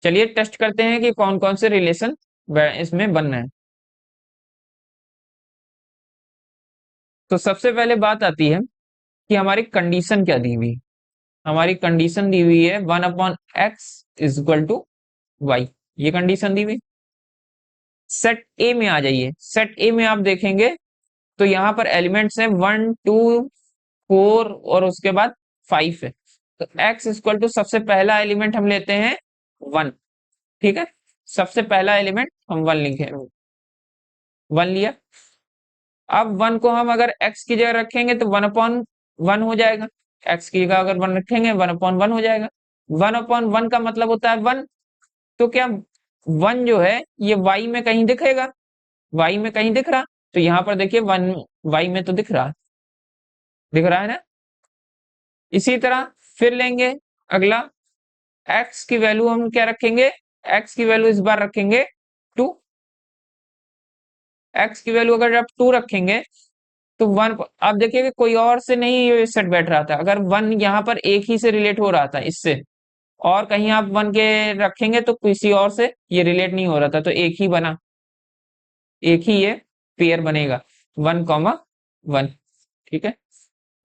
[SPEAKER 1] चलिए टेस्ट करते हैं कि कौन कौन से रिलेशन इसमें बन रहे हैं। तो सबसे पहले बात आती है कि हमारी कंडीशन क्या दी हुई है। हमारी कंडीशन दी हुई है 1/x is equal to y, ये कंडीशन दी हुई। सेट ए में आ जाइए। सेट ए में आप देखेंगे तो यहाँ पर एलिमेंट्स हैं 1, 2, 4 और उसके बाद 5 है। तो x इक्वल टू सबसे पहला एलिमेंट हम लेते हैं 1। ठीक है, सबसे पहला एलिमेंट हम 1 लिखे, 1 लिया। अब 1 को हम अगर x की जगह रखेंगे तो 1/1 हो जाएगा। x की जगह अगर 1 रखेंगे 1/1 हो जाएगा। 1/1 का मतलब होता है 1। तो क्या 1 जो है ये y में कहीं दिखेगा, y में कहीं दिख रहा? तो यहाँ पर देखिए 1 y में तो दिख रहा, दिख रहा है ना। इसी तरह फिर लेंगे अगला, x की वैल्यू हम क्या रखेंगे, x की वैल्यू इस बार रखेंगे 2। x की वैल्यू अगर आप 2 रखेंगे तो 1, आप देखिए कि कोई और से नहीं ये सेट बैठ रहा था। अगर 1 यहाँ पर एक ही से रिलेट हो रहा था इससे, और कहीं आप 1 के रखेंगे तो किसी और से ये रिलेट नहीं हो रहा था, तो एक ही बना, एक ही ये पेयर बनेगा 1,1। ठीक है,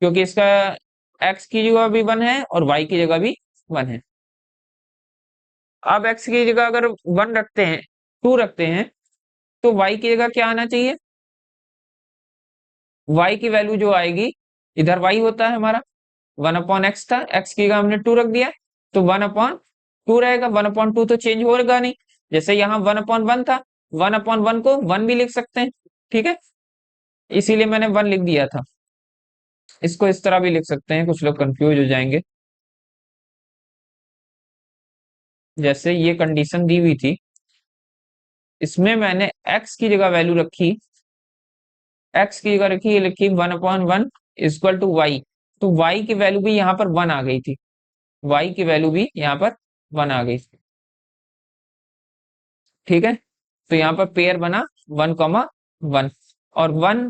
[SPEAKER 1] क्योंकि इसका x की जगह भी 1 है और y की जगह भी 1 है। अब x की जगह अगर 1 रखते हैं, 2 रखते हैं, तो y की जगह क्या आना चाहिए, y की वैल्यू जो आएगी, इधर y होता है हमारा 1/x था, x की जगह हमने 2 रख दिया तो 1/2 रहेगा। 1/2 तो चेंज होगा नहीं, जैसे यहाँ 1/1 था, 1/1 को 1 भी लिख सकते हैं। ठीक है, इसीलिए मैंने 1 लिख दिया था। इसको इस तरह भी लिख सकते हैं, कुछ लोग कंफ्यूज हो जाएंगे। जैसे ये कंडीशन दी हुई थी, इसमें मैंने x की जगह वैल्यू रखी, x की जगह रखी, ये लिखी 1/1 इक्वल टू वाई। तो y की वैल्यू भी यहाँ पर 1 आ गई थी, y की वैल्यू भी यहाँ पर 1 आ गई। ठीक है, तो यहाँ पर पेयर बना 1,1 और 1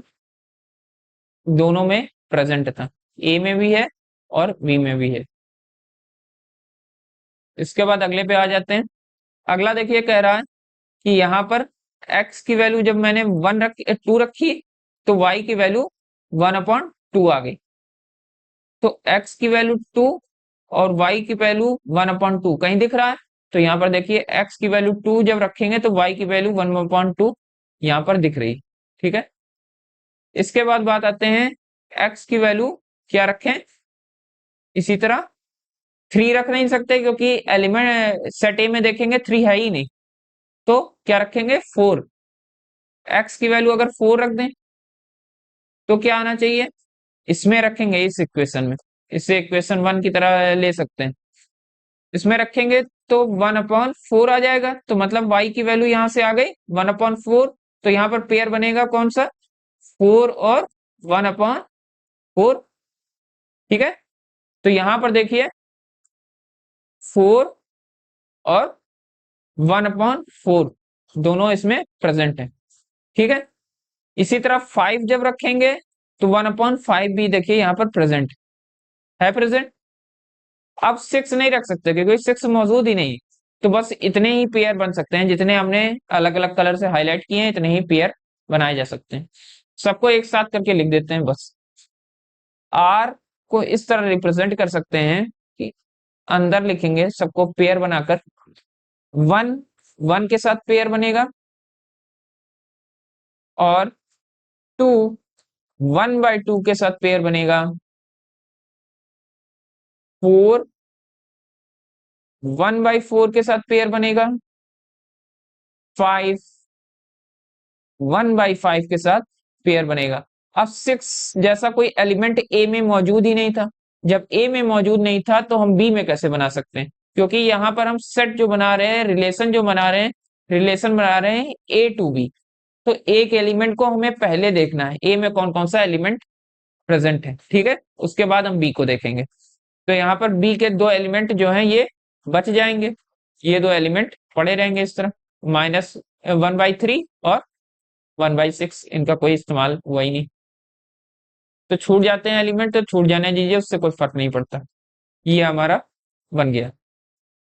[SPEAKER 1] दोनों में प्रेजेंट था, ए में भी है और बी में भी है। इसके बाद अगले पे आ जाते हैं। अगला देखिए कह रहा है कि यहाँ पर x की वैल्यू जब मैंने 2 रखी तो y की वैल्यू 1/2 आ गई। तो x की वैल्यू 2 और y की वैल्यू 1/2 कहीं दिख रहा है? तो यहाँ पर देखिए x की वैल्यू 2 जब रखेंगे तो y की वैल्यू 1/2 यहाँ पर दिख रही। ठीक है, इसके बाद बात आते हैं x की वैल्यू क्या रखें। इसी तरह 3 रख नहीं सकते क्योंकि एलिमेंट सेट ए में देखेंगे 3 है ही नहीं, तो क्या रखेंगे 4। x की वैल्यू अगर 4 रख दें तो क्या आना चाहिए, इसमें रखेंगे इस इक्वेशन में, इसे इक्वेशन 1 की तरह ले सकते हैं। इसमें रखेंगे तो 1/4 आ जाएगा, तो मतलब y की वैल्यू यहां से आ गई 1/4। तो यहाँ पर पेयर बनेगा कौन सा, 4 और 1/4। ठीक है, तो यहां पर देखिए 4 और 1/4 दोनों इसमें प्रेजेंट है। ठीक है, इसी तरह 5 जब रखेंगे तो 1/5 भी देखिए यहाँ पर प्रेजेंट है, प्रेजेंट। अब 6 नहीं रख सकते क्योंकि 6 मौजूद ही नहीं, तो बस इतने ही पेयर बन सकते हैं जितने हमने अलग अलग कलर से हाईलाइट किए हैं, इतने ही पेयर बनाए जा सकते हैं। सबको एक साथ करके लिख देते हैं बस। आर को इस तरह रिप्रेजेंट कर सकते हैं कि अंदर लिखेंगे सबको पेयर बनाकर, 1 1 के साथ पेयर बनेगा और 2 1/2 के साथ पेयर बनेगा, 4 1/4 के साथ पेयर बनेगा, 5 1/5 के साथ पेयर बनेगा। अब 6 जैसा कोई एलिमेंट ए में मौजूद ही नहीं था। जब ए में मौजूद नहीं था तो हम बी में कैसे बना सकते हैं, क्योंकि यहाँ पर हम सेट जो बना रहे हैं, रिलेशन जो बना रहे हैं, रिलेशन बना रहे हैं ए टू बी। तो एक एलिमेंट को हमें पहले देखना है ए में कौन कौन सा एलिमेंट प्रेजेंट है। ठीक है, उसके बाद हम बी को देखेंगे। तो यहाँ पर बी के 2 एलिमेंट जो हैं ये बच जाएंगे, ये 2 एलिमेंट पड़े रहेंगे इस तरह, -1/3 और 1/6, इनका कोई इस्तेमाल हुआ ही नहीं, तो छूट जाते हैं एलिमेंट, तो छूट जाने दीजिए, उससे कोई फर्क नहीं पड़ता। ये हमारा बन गया।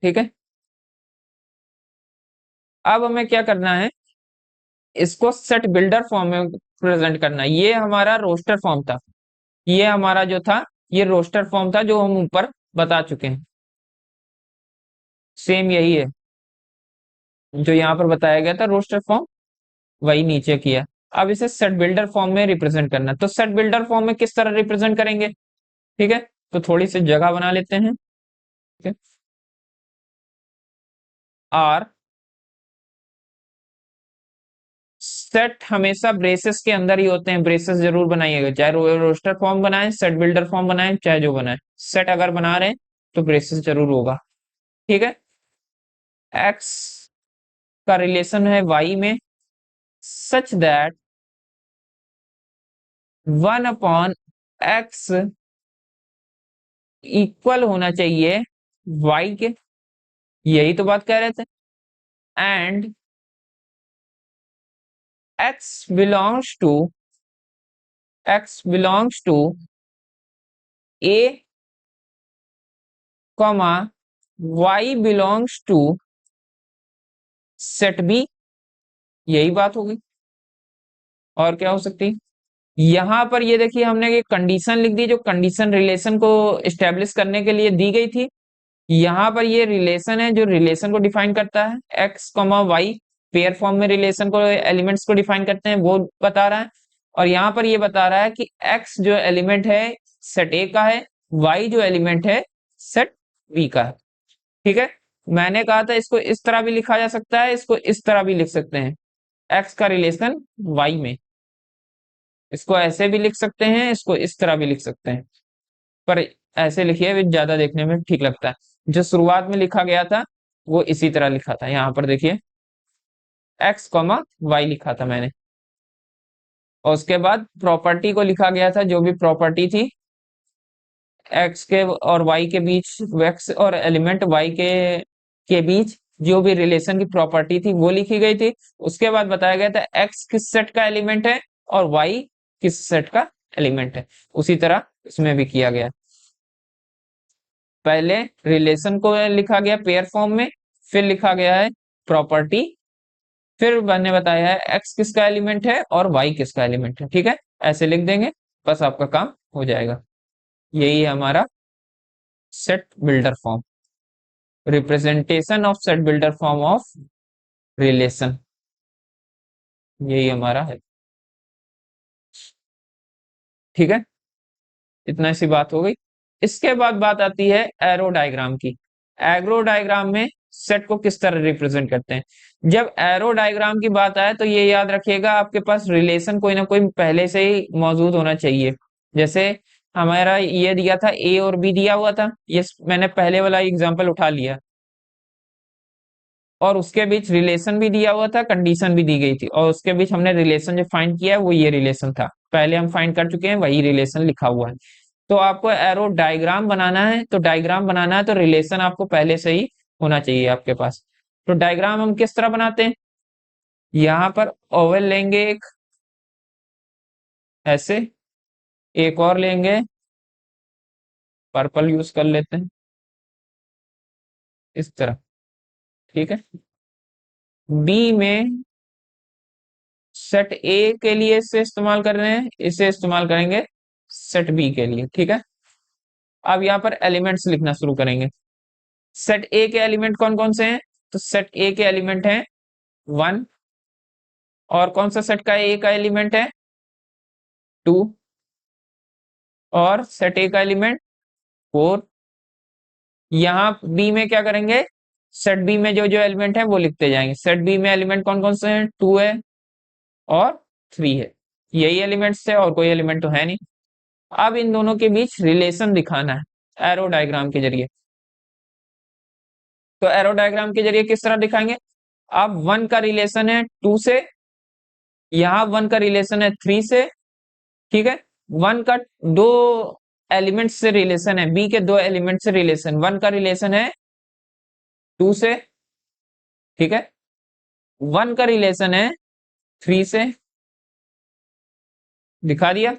[SPEAKER 1] ठीक है, अब हमें क्या करना है, इसको सेट बिल्डर फॉर्म में प्रेजेंट करना है। ये हमारा रोस्टर फॉर्म था, ये हमारा जो था ये रोस्टर फॉर्म था जो हम ऊपर बता चुके हैं। सेम यही है जो यहाँ पर बताया गया था रोस्टर फॉर्म, वही नीचे किया। अब इसे सेट बिल्डर फॉर्म में रिप्रेजेंट करना, तो सेट बिल्डर फॉर्म में किस तरह रिप्रेजेंट करेंगे। ठीक है, तो थोड़ी सी जगह बना लेते हैं। ठीक है, आर सेट हमेशा ब्रेसेस के अंदर ही होते हैं, ब्रेसेस जरूर बनाइएगा, चाहे रोस्टर फॉर्म बनाएं, सेट बिल्डर फॉर्म बनाएं, चाहे जो बनाएं, सेट अगर बना रहे हैं तो ब्रेसेस जरूर होगा। ठीक है, एक्स का रिलेशन है वाई में सच दैट 1/x इक्वल होना चाहिए वाई के, यही तो बात कह रहे थे। And x belongs to a comma y belongs to set b, यही बात होगी और क्या हो सकती है। यहां पर ये देखिए हमने ये कंडीशन लिख दी जो कंडीशन रिलेशन को एस्टेब्लिश करने के लिए दी गई थी। यहाँ पर ये रिलेशन है जो रिलेशन को डिफाइन करता है, x comma y pair form में रिलेशन को, एलिमेंट्स को डिफाइन करते हैं, वो बता रहा है। और यहाँ पर ये बता रहा है कि एक्स जो एलिमेंट है सेट ए का है, वाई जो एलिमेंट है सेट बी का है। ठीक है, मैंने कहा था इसको इस तरह भी लिखा जा सकता है, इसको इस तरह भी लिख सकते हैं, एक्स का रिलेशन वाई में, इसको ऐसे भी लिख सकते हैं, इसको इस तरह भी लिख सकते हैं, पर ऐसे लिखिए भी ज्यादा देखने में ठीक लगता है। जो शुरुआत में लिखा गया था वो इसी तरह लिखा था, यहाँ पर देखिए एक्स कॉमा वाई लिखा था मैंने, और उसके बाद प्रॉपर्टी को लिखा गया था, जो भी प्रॉपर्टी थी एक्स के और वाई के बीच, एक्स और एलिमेंट वाई के बीच जो भी रिलेशन की प्रॉपर्टी थी वो लिखी गई थी। उसके बाद बताया गया था एक्स किस सेट का एलिमेंट है और वाई किस सेट का एलिमेंट है। उसी तरह इसमें भी किया गया। पहले रिलेशन को लिखा गया पेयर फॉर्म में, फिर लिखा गया है प्रॉपर्टी, फिर मैंने बताया है एक्स किसका एलिमेंट है और वाई किसका एलिमेंट है। ठीक है, ऐसे लिख देंगे, बस आपका काम हो जाएगा। यही है हमारा set builder form, representation of set builder form of relation, यही हमारा है। ठीक है, इतना सी बात हो गई। इसके बाद बात आती है एरो डायग्राम की। एरो डायग्राम में सेट को किस तरह रिप्रेजेंट करते हैं। जब एरो डायग्राम की बात आए तो ये याद रखिएगा, आपके पास रिलेशन कोई ना कोई पहले से ही मौजूद होना चाहिए। जैसे हमारा ये दिया था, ए और बी दिया हुआ था, ये मैंने पहले वाला एग्जांपल उठा लिया, और उसके बीच रिलेशन भी दिया हुआ था, कंडीशन भी दी गई थी, और उसके बीच हमने रिलेशन जो फाइंड किया है वो ये रिलेशन था, पहले हम फाइंड कर चुके हैं, वही रिलेशन लिखा हुआ है। तो आपको एरो डायग्राम बनाना है, तो डायग्राम बनाना है तो रिलेशन आपको पहले से ही होना चाहिए आपके पास। तो डायग्राम हम किस तरह बनाते हैं, यहाँ पर ओवल लेंगे एक, ऐसे, एक और लेंगे, पर्पल यूज कर लेते हैं इस तरह। ठीक है, बी में सेट ए के लिए इसे इस्तेमाल कर रहे हैं, इसे इस्तेमाल करेंगे सेट बी के लिए। ठीक है, अब यहाँ पर एलिमेंट्स लिखना शुरू करेंगे। सेट ए के एलिमेंट कौन कौन से हैं, तो सेट ए के एलिमेंट हैं 1, और कौन सा सेट का ए का एलिमेंट है 2, और सेट ए का एलिमेंट 4। यहाँ बी में क्या करेंगे, सेट बी में जो जो एलिमेंट है वो लिखते जाएंगे। सेट बी में एलिमेंट कौन कौन से हैं, 2 है और 3 है, यही एलिमेंट्स है और कोई एलिमेंट तो है नहीं। अब इन दोनों के बीच रिलेशन दिखाना है एरो डायग्राम के जरिए। तो एरो डायग्राम के जरिए किस तरह दिखाएंगे, अब 1 का रिलेशन है 2 से, यहाँ 1 का रिलेशन है 3 से। ठीक है, 1 का दो एलिमेंट से रिलेशन है, बी के दो एलिमेंट से रिलेशन, 1 का रिलेशन है 2 से। ठीक है, 1 का रिलेशन है 3 से, दिखा दिया।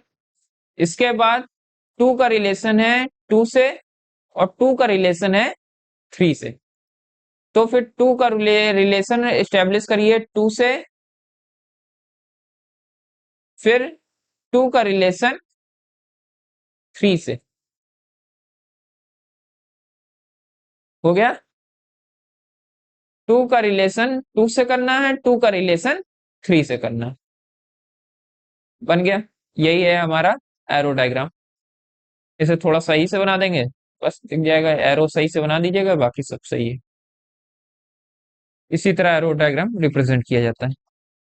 [SPEAKER 1] इसके बाद 2 का रिलेशन है 2 से, और 2 का रिलेशन है 3 से। तो फिर 2 का रिलेशन एस्टेब्लिश करिए 2 से, फिर 2 का रिलेशन 3 से, हो गया। 2 का रिलेशन 2 से करना है, 2 का रिलेशन 3 से करना है, बन गया। यही है हमारा एरो डायग्राम। इसे थोड़ा सही से बना देंगे, बस दिख जाएगा, एरो सही से बना दीजिएगा, बाकी सब सही है। इसी तरह एरो डायग्राम रिप्रेजेंट किया जाता है।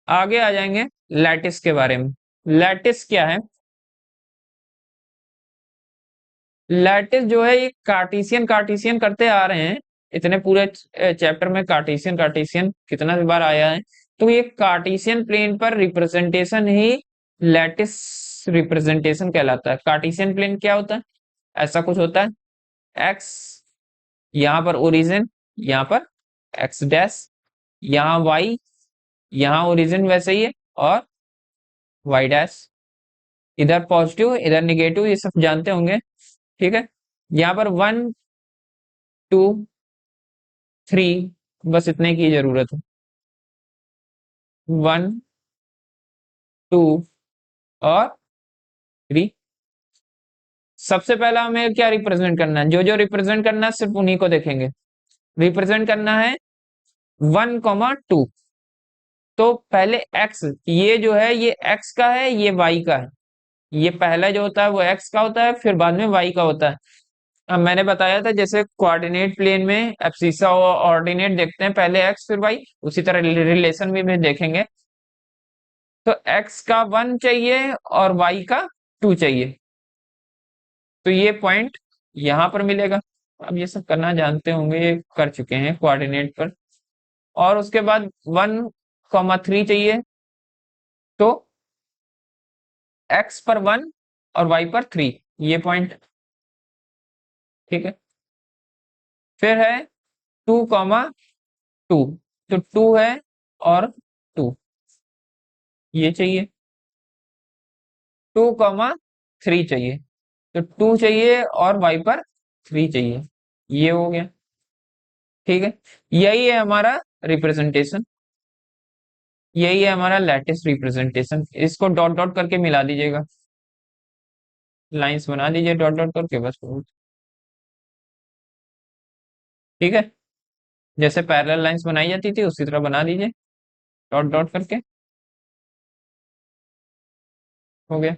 [SPEAKER 1] आगे आ जाएंगे लैटिस के बारे में। लैटिस क्या है, लैटिस जो है ये कार्टेशियन कार्टेशियन करते आ रहे हैं, इतने पूरे चैप्टर में कार्टेशियन कार्टेशियन कितना बार आया है। तो ये कार्टेशियन प्लेन पर रिप्रेजेंटेशन ही लैटिस रिप्रेजेंटेशन कहलाता है। कार्टेशियन प्लेन क्या होता है, ऐसा कुछ होता है, एक्स यहाँ पर ओरिजिन, यहाँ पर एक्स डैश, यहाँ वाई, यहाँ ओरिजिन वैसे ही है, और वाई डैश, इधर पॉजिटिव इधर निगेटिव, ये सब जानते होंगे। ठीक है, यहाँ पर 1 2 3, बस इतने की जरूरत है, 1 2 और 3। सबसे पहला हमें क्या रिप्रेजेंट करना है, जो जो रिप्रेजेंट करना है सिर्फ उन्हीं को देखेंगे। रिप्रेजेंट करना है 1 2, तो पहले एक्स, ये जो है ये एक्स का है, ये वाई का है। ये पहला जो होता है वो एक्स का होता है, फिर बाद में वाई का होता है। अब मैंने बताया था जैसे कोऑर्डिनेट प्लेन में एब्सिसा और ऑर्डिनेट देखते हैं, पहले एक्स फिर वाई, उसी तरह रिलेशन में देखेंगे। तो एक्स का 1 चाहिए और वाई का 2 चाहिए, तो ये पॉइंट यहां पर मिलेगा। अब ये सब करना जानते होंगे, ये कर चुके हैं कोऑर्डिनेट पर। और उसके बाद 1 3 चाहिए, तो एक्स पर 1 और वाई पर 3, ये पॉइंट। ठीक है, फिर है 2 2, तो 2 है और 2, ये चाहिए। 2 3 चाहिए, तो 2 चाहिए और y पर 3 चाहिए। ये हो गया, ठीक है। यही है हमारा रिप्रेजेंटेशन, यही है हमारा लैटिस रिप्रेजेंटेशन। इसको डॉट डॉट करके मिला दीजिएगा, लाइंस बना दीजिए डॉट डॉट करके, बस। ठीक है, जैसे पैरेलल लाइंस बनाई जाती थी उसी तरह बना दीजिए डॉट डॉट करके। हो गया,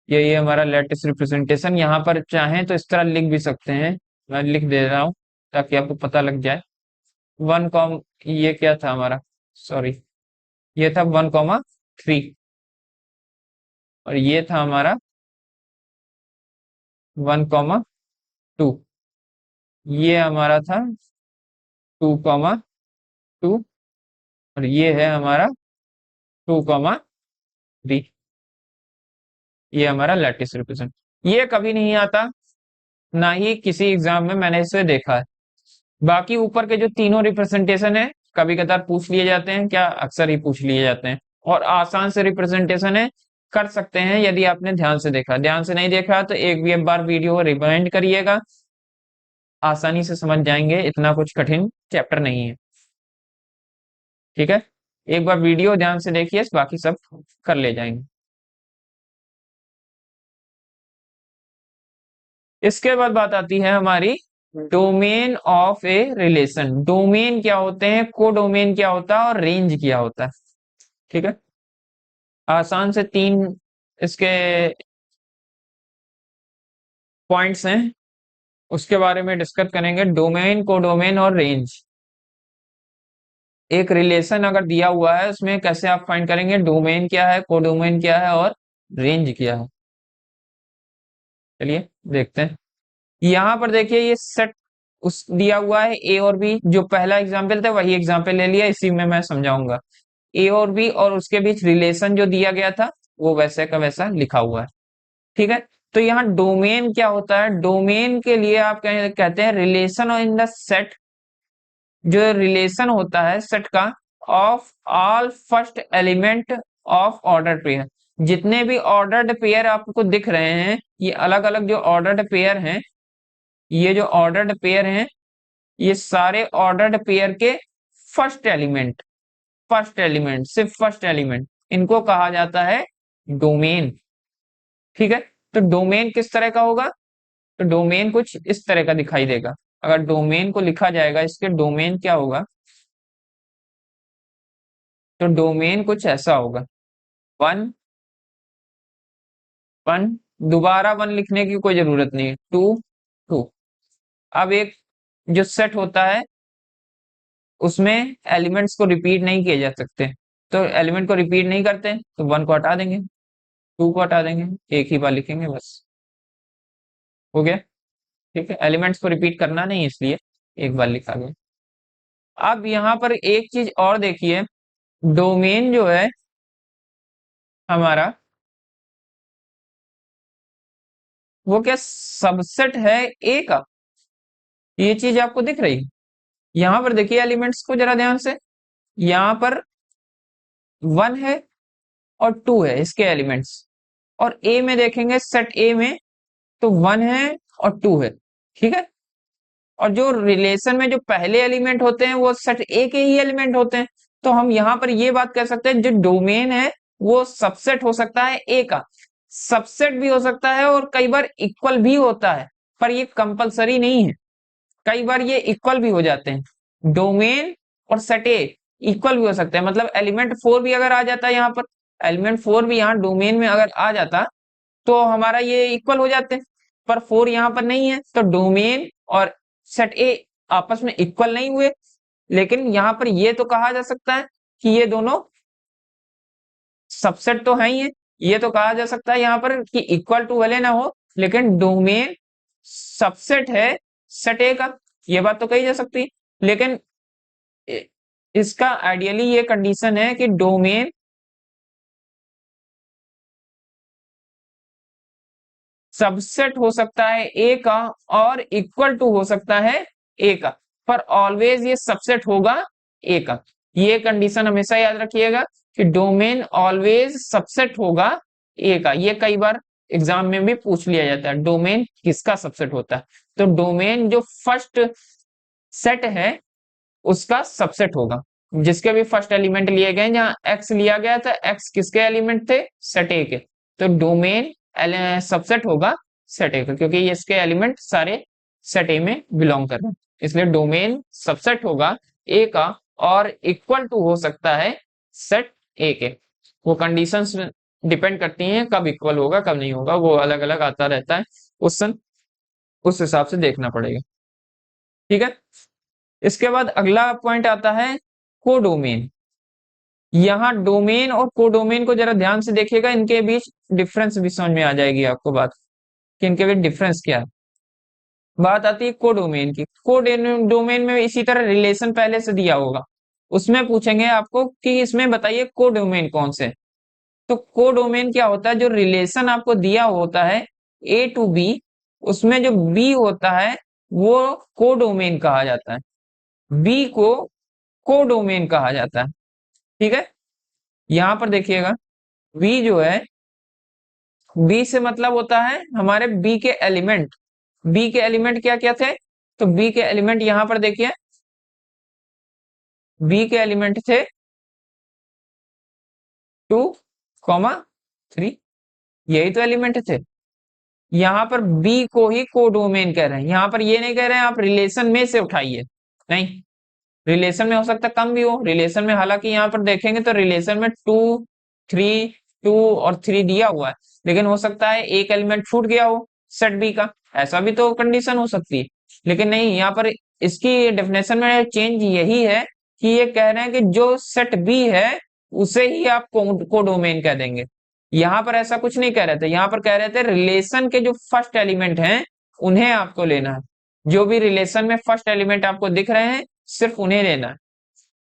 [SPEAKER 1] यही है हमारा लेटेस्ट रिप्रेजेंटेशन। यहाँ पर चाहें तो इस तरह लिख भी सकते हैं, मैं लिख दे रहा हूँ ताकि आपको पता लग जाए। 1 कॉम, ये क्या था हमारा, सॉरी, ये था 1,3, और ये था हमारा 1,2, ये हमारा था 2,2, और ये है हमारा 2,3। ये हमारा लैटिस रिप्रेजेंट, ये कभी नहीं आता, ना ही किसी एग्जाम में मैंने इसे देखा है। बाकी ऊपर के जो तीनों रिप्रेजेंटेशन है कभी कदार पूछ लिए जाते हैं, क्या अक्सर ही पूछ लिए जाते हैं, और आसान से रिप्रेजेंटेशन है, कर सकते हैं यदि आपने ध्यान से देखा। ध्यान से नहीं देखा तो एक बार वीडियो रिवाइंड करिएगा, आसानी से समझ जाएंगे, इतना कुछ कठिन चैप्टर नहीं है। ठीक है, एक बार वीडियो ध्यान से देखिए, बाकी सब कर ले जाएंगे। इसके बाद बात आती है हमारी domain of a relation. Domain क्या होते हैं, कोडोमेन क्या होता है, और रेंज क्या होता है। ठीक है, आसान से 3 इसके पॉइंट्स हैं, उसके बारे में डिस्कस करेंगे। डोमेन, कोडोमेन और रेंज। एक रिलेशन अगर दिया हुआ है उसमें कैसे आप फाइंड करेंगे डोमेन क्या है, कोडोमेन क्या है और रेंज क्या है। चलिए देखते हैं। यहाँ पर देखिए ये सेट उस दिया हुआ है ए और बी, जो पहला एग्जाम्पल था वही एग्जाम्पल ले लिया, इसी में मैं समझाऊंगा। ए और बी और उसके बीच रिलेशन जो दिया गया था वो वैसे का वैसा लिखा हुआ है। ठीक है, तो यहाँ डोमेन क्या होता है, डोमेन के लिए आप कहते हैं रिलेशन इन द सेट, जो रिलेशन होता है सेट का, of all first element of order pair. जितने भी ऑर्डर्ड पेयर आपको दिख रहे हैं, ये अलग अलग जो ऑर्डर्ड पेयर हैं, ये जो ऑर्डर्ड पेयर हैं, ये सारे ऑर्डर्ड पेयर के फर्स्ट एलिमेंट, फर्स्ट एलिमेंट, सिर्फ फर्स्ट एलिमेंट, इनको कहा जाता है डोमेन। ठीक है, तो डोमेन किस तरह का होगा, तो डोमेन कुछ इस तरह का दिखाई देगा। अगर डोमेन को लिखा जाएगा, इसके डोमेन क्या होगा, तो डोमेन कुछ ऐसा होगा। 1, 1, दोबारा 1 लिखने की कोई जरूरत नहीं है। 2, 2। अब एक जो सेट होता है उसमें एलिमेंट्स को रिपीट नहीं किए जा सकते, तो एलिमेंट को रिपीट नहीं करते तो 1 को हटा देंगे, 2 को हटा देंगे, एक ही बार लिखेंगे, बस हो गया। ठीक है, एलिमेंट्स को रिपीट करना नहीं, इसलिए एक बार लिखा गया। अब यहाँ पर एक चीज और देखिए, डोमेन जो है हमारा, वो क्या सबसेट है ए का, ये चीज आपको दिख रही है। यहाँ पर देखिए एलिमेंट्स को जरा ध्यान से, यहाँ पर 1 है और 2 है इसके एलिमेंट्स, और ए में देखेंगे सेट ए में तो 1 है और 2 है। ठीक है, और जो रिलेशन में जो पहले एलिमेंट होते हैं वो सेट ए के ही एलिमेंट होते हैं, तो हम यहाँ पर ये बात कर सकते हैं जो डोमेन है वो सबसेट हो सकता है ए का, सबसेट भी हो सकता है और कई बार इक्वल भी होता है, पर ये कंपलसरी नहीं है, कई बार ये इक्वल भी हो जाते हैं। डोमेन और सेट ए इक्वल भी हो सकते हैं, मतलब एलिमेंट 4 भी अगर आ जाता है यहाँ पर, एलिमेंट 4 भी यहाँ डोमेन में अगर आ जाता तो हमारा ये इक्वल हो जाते हैं, पर 4 यहाँ पर नहीं है, तो डोमेन और सेट ए आपस में इक्वल नहीं हुए। लेकिन यहाँ पर ये तो कहा जा सकता है कि ये दोनों सबसेट तो है ही है, ये तो कहा जा सकता है यहाँ पर कि इक्वल टू भले ना हो लेकिन डोमेन सबसेट है सेट ए का, ये बात तो कही जा सकती है। लेकिन इसका आइडियली ये कंडीशन है कि डोमेन सबसेट हो सकता है ए का और इक्वल टू हो सकता है ए का, पर ऑलवेज ये सबसेट होगा ए का। ये कंडीशन हमेशा याद रखिएगा कि डोमेन ऑलवेज सबसेट होगा ए का, ये कई बार एग्जाम में भी पूछ लिया जाता है, डोमेन किसका सबसेट होता है। तो डोमेन जो फर्स्ट सेट है उसका सबसेट होगा, जिसके भी फर्स्ट एलिमेंट लिए गए, जहां एक्स लिया गया था, एक्स किसके एलिमेंट थे, सेट ए के, तो डोमेन सबसेट होगा सेट ए का, क्योंकि ये इसके एलिमेंट सारे सेट ए में बिलोंग कर रहे हैं, इसलिए डोमेन सबसेट होगा ए का, और इक्वल टू हो सकता है सेट ए के। वो कंडीशंस डिपेंड करती हैं कब इक्वल होगा कब नहीं होगा, वो अलग अलग आता रहता है, उस हिसाब से देखना पड़ेगा। ठीक है, इसके बाद अगला पॉइंट आता है कोडोमेन। यहाँ डोमेन और कोडोमेन को जरा ध्यान से देखिएगा, इनके बीच डिफरेंस भी समझ में आ जाएगी आपको बात, कि इनके बीच डिफरेंस क्या है। बात आती है कोडोमेन की। कोडोमेन में इसी तरह रिलेशन पहले से दिया होगा, उसमें पूछेंगे आपको कि इसमें बताइए कोडोमेन कौन से। तो कोडोमेन क्या होता है, जो रिलेशन आपको दिया होता है ए टू बी, उसमें जो बी होता है वो कोडोमेन कहा जाता है, बी को कोडोमेन कहा जाता है। ठीक है, यहां पर देखिएगा, बी जो है, बी से मतलब होता है हमारे बी के एलिमेंट। बी के एलिमेंट क्या क्या थे, तो बी के एलिमेंट यहां पर देखिए, बी के एलिमेंट थे 2, 3, यही तो एलिमेंट थे। यहां पर बी को ही कोडोमेन कह रहे हैं, यहां पर ये नहीं कह रहे हैं आप रिलेशन में से उठाइए, नहीं, रिलेशन में हो सकता है कम भी हो, रिलेशन में हालांकि यहां पर देखेंगे तो रिलेशन में 2, 3, 2 और 3 दिया हुआ है, लेकिन हो सकता है एक एलिमेंट छूट गया हो सेट बी का, ऐसा भी तो कंडीशन हो सकती है। लेकिन नहीं, यहाँ पर इसकी डेफिनेशन में चेंज यही है कि ये कह रहे हैं कि जो सेट बी है उसे ही आप कोडोमेन कह देंगे। यहाँ पर ऐसा कुछ नहीं कह रहे थे, यहाँ पर कह रहे थे रिलेशन के जो फर्स्ट एलिमेंट हैं उन्हें आपको लेना है, जो भी रिलेशन में फर्स्ट एलिमेंट आपको दिख रहे हैं सिर्फ उन्हें लेना है।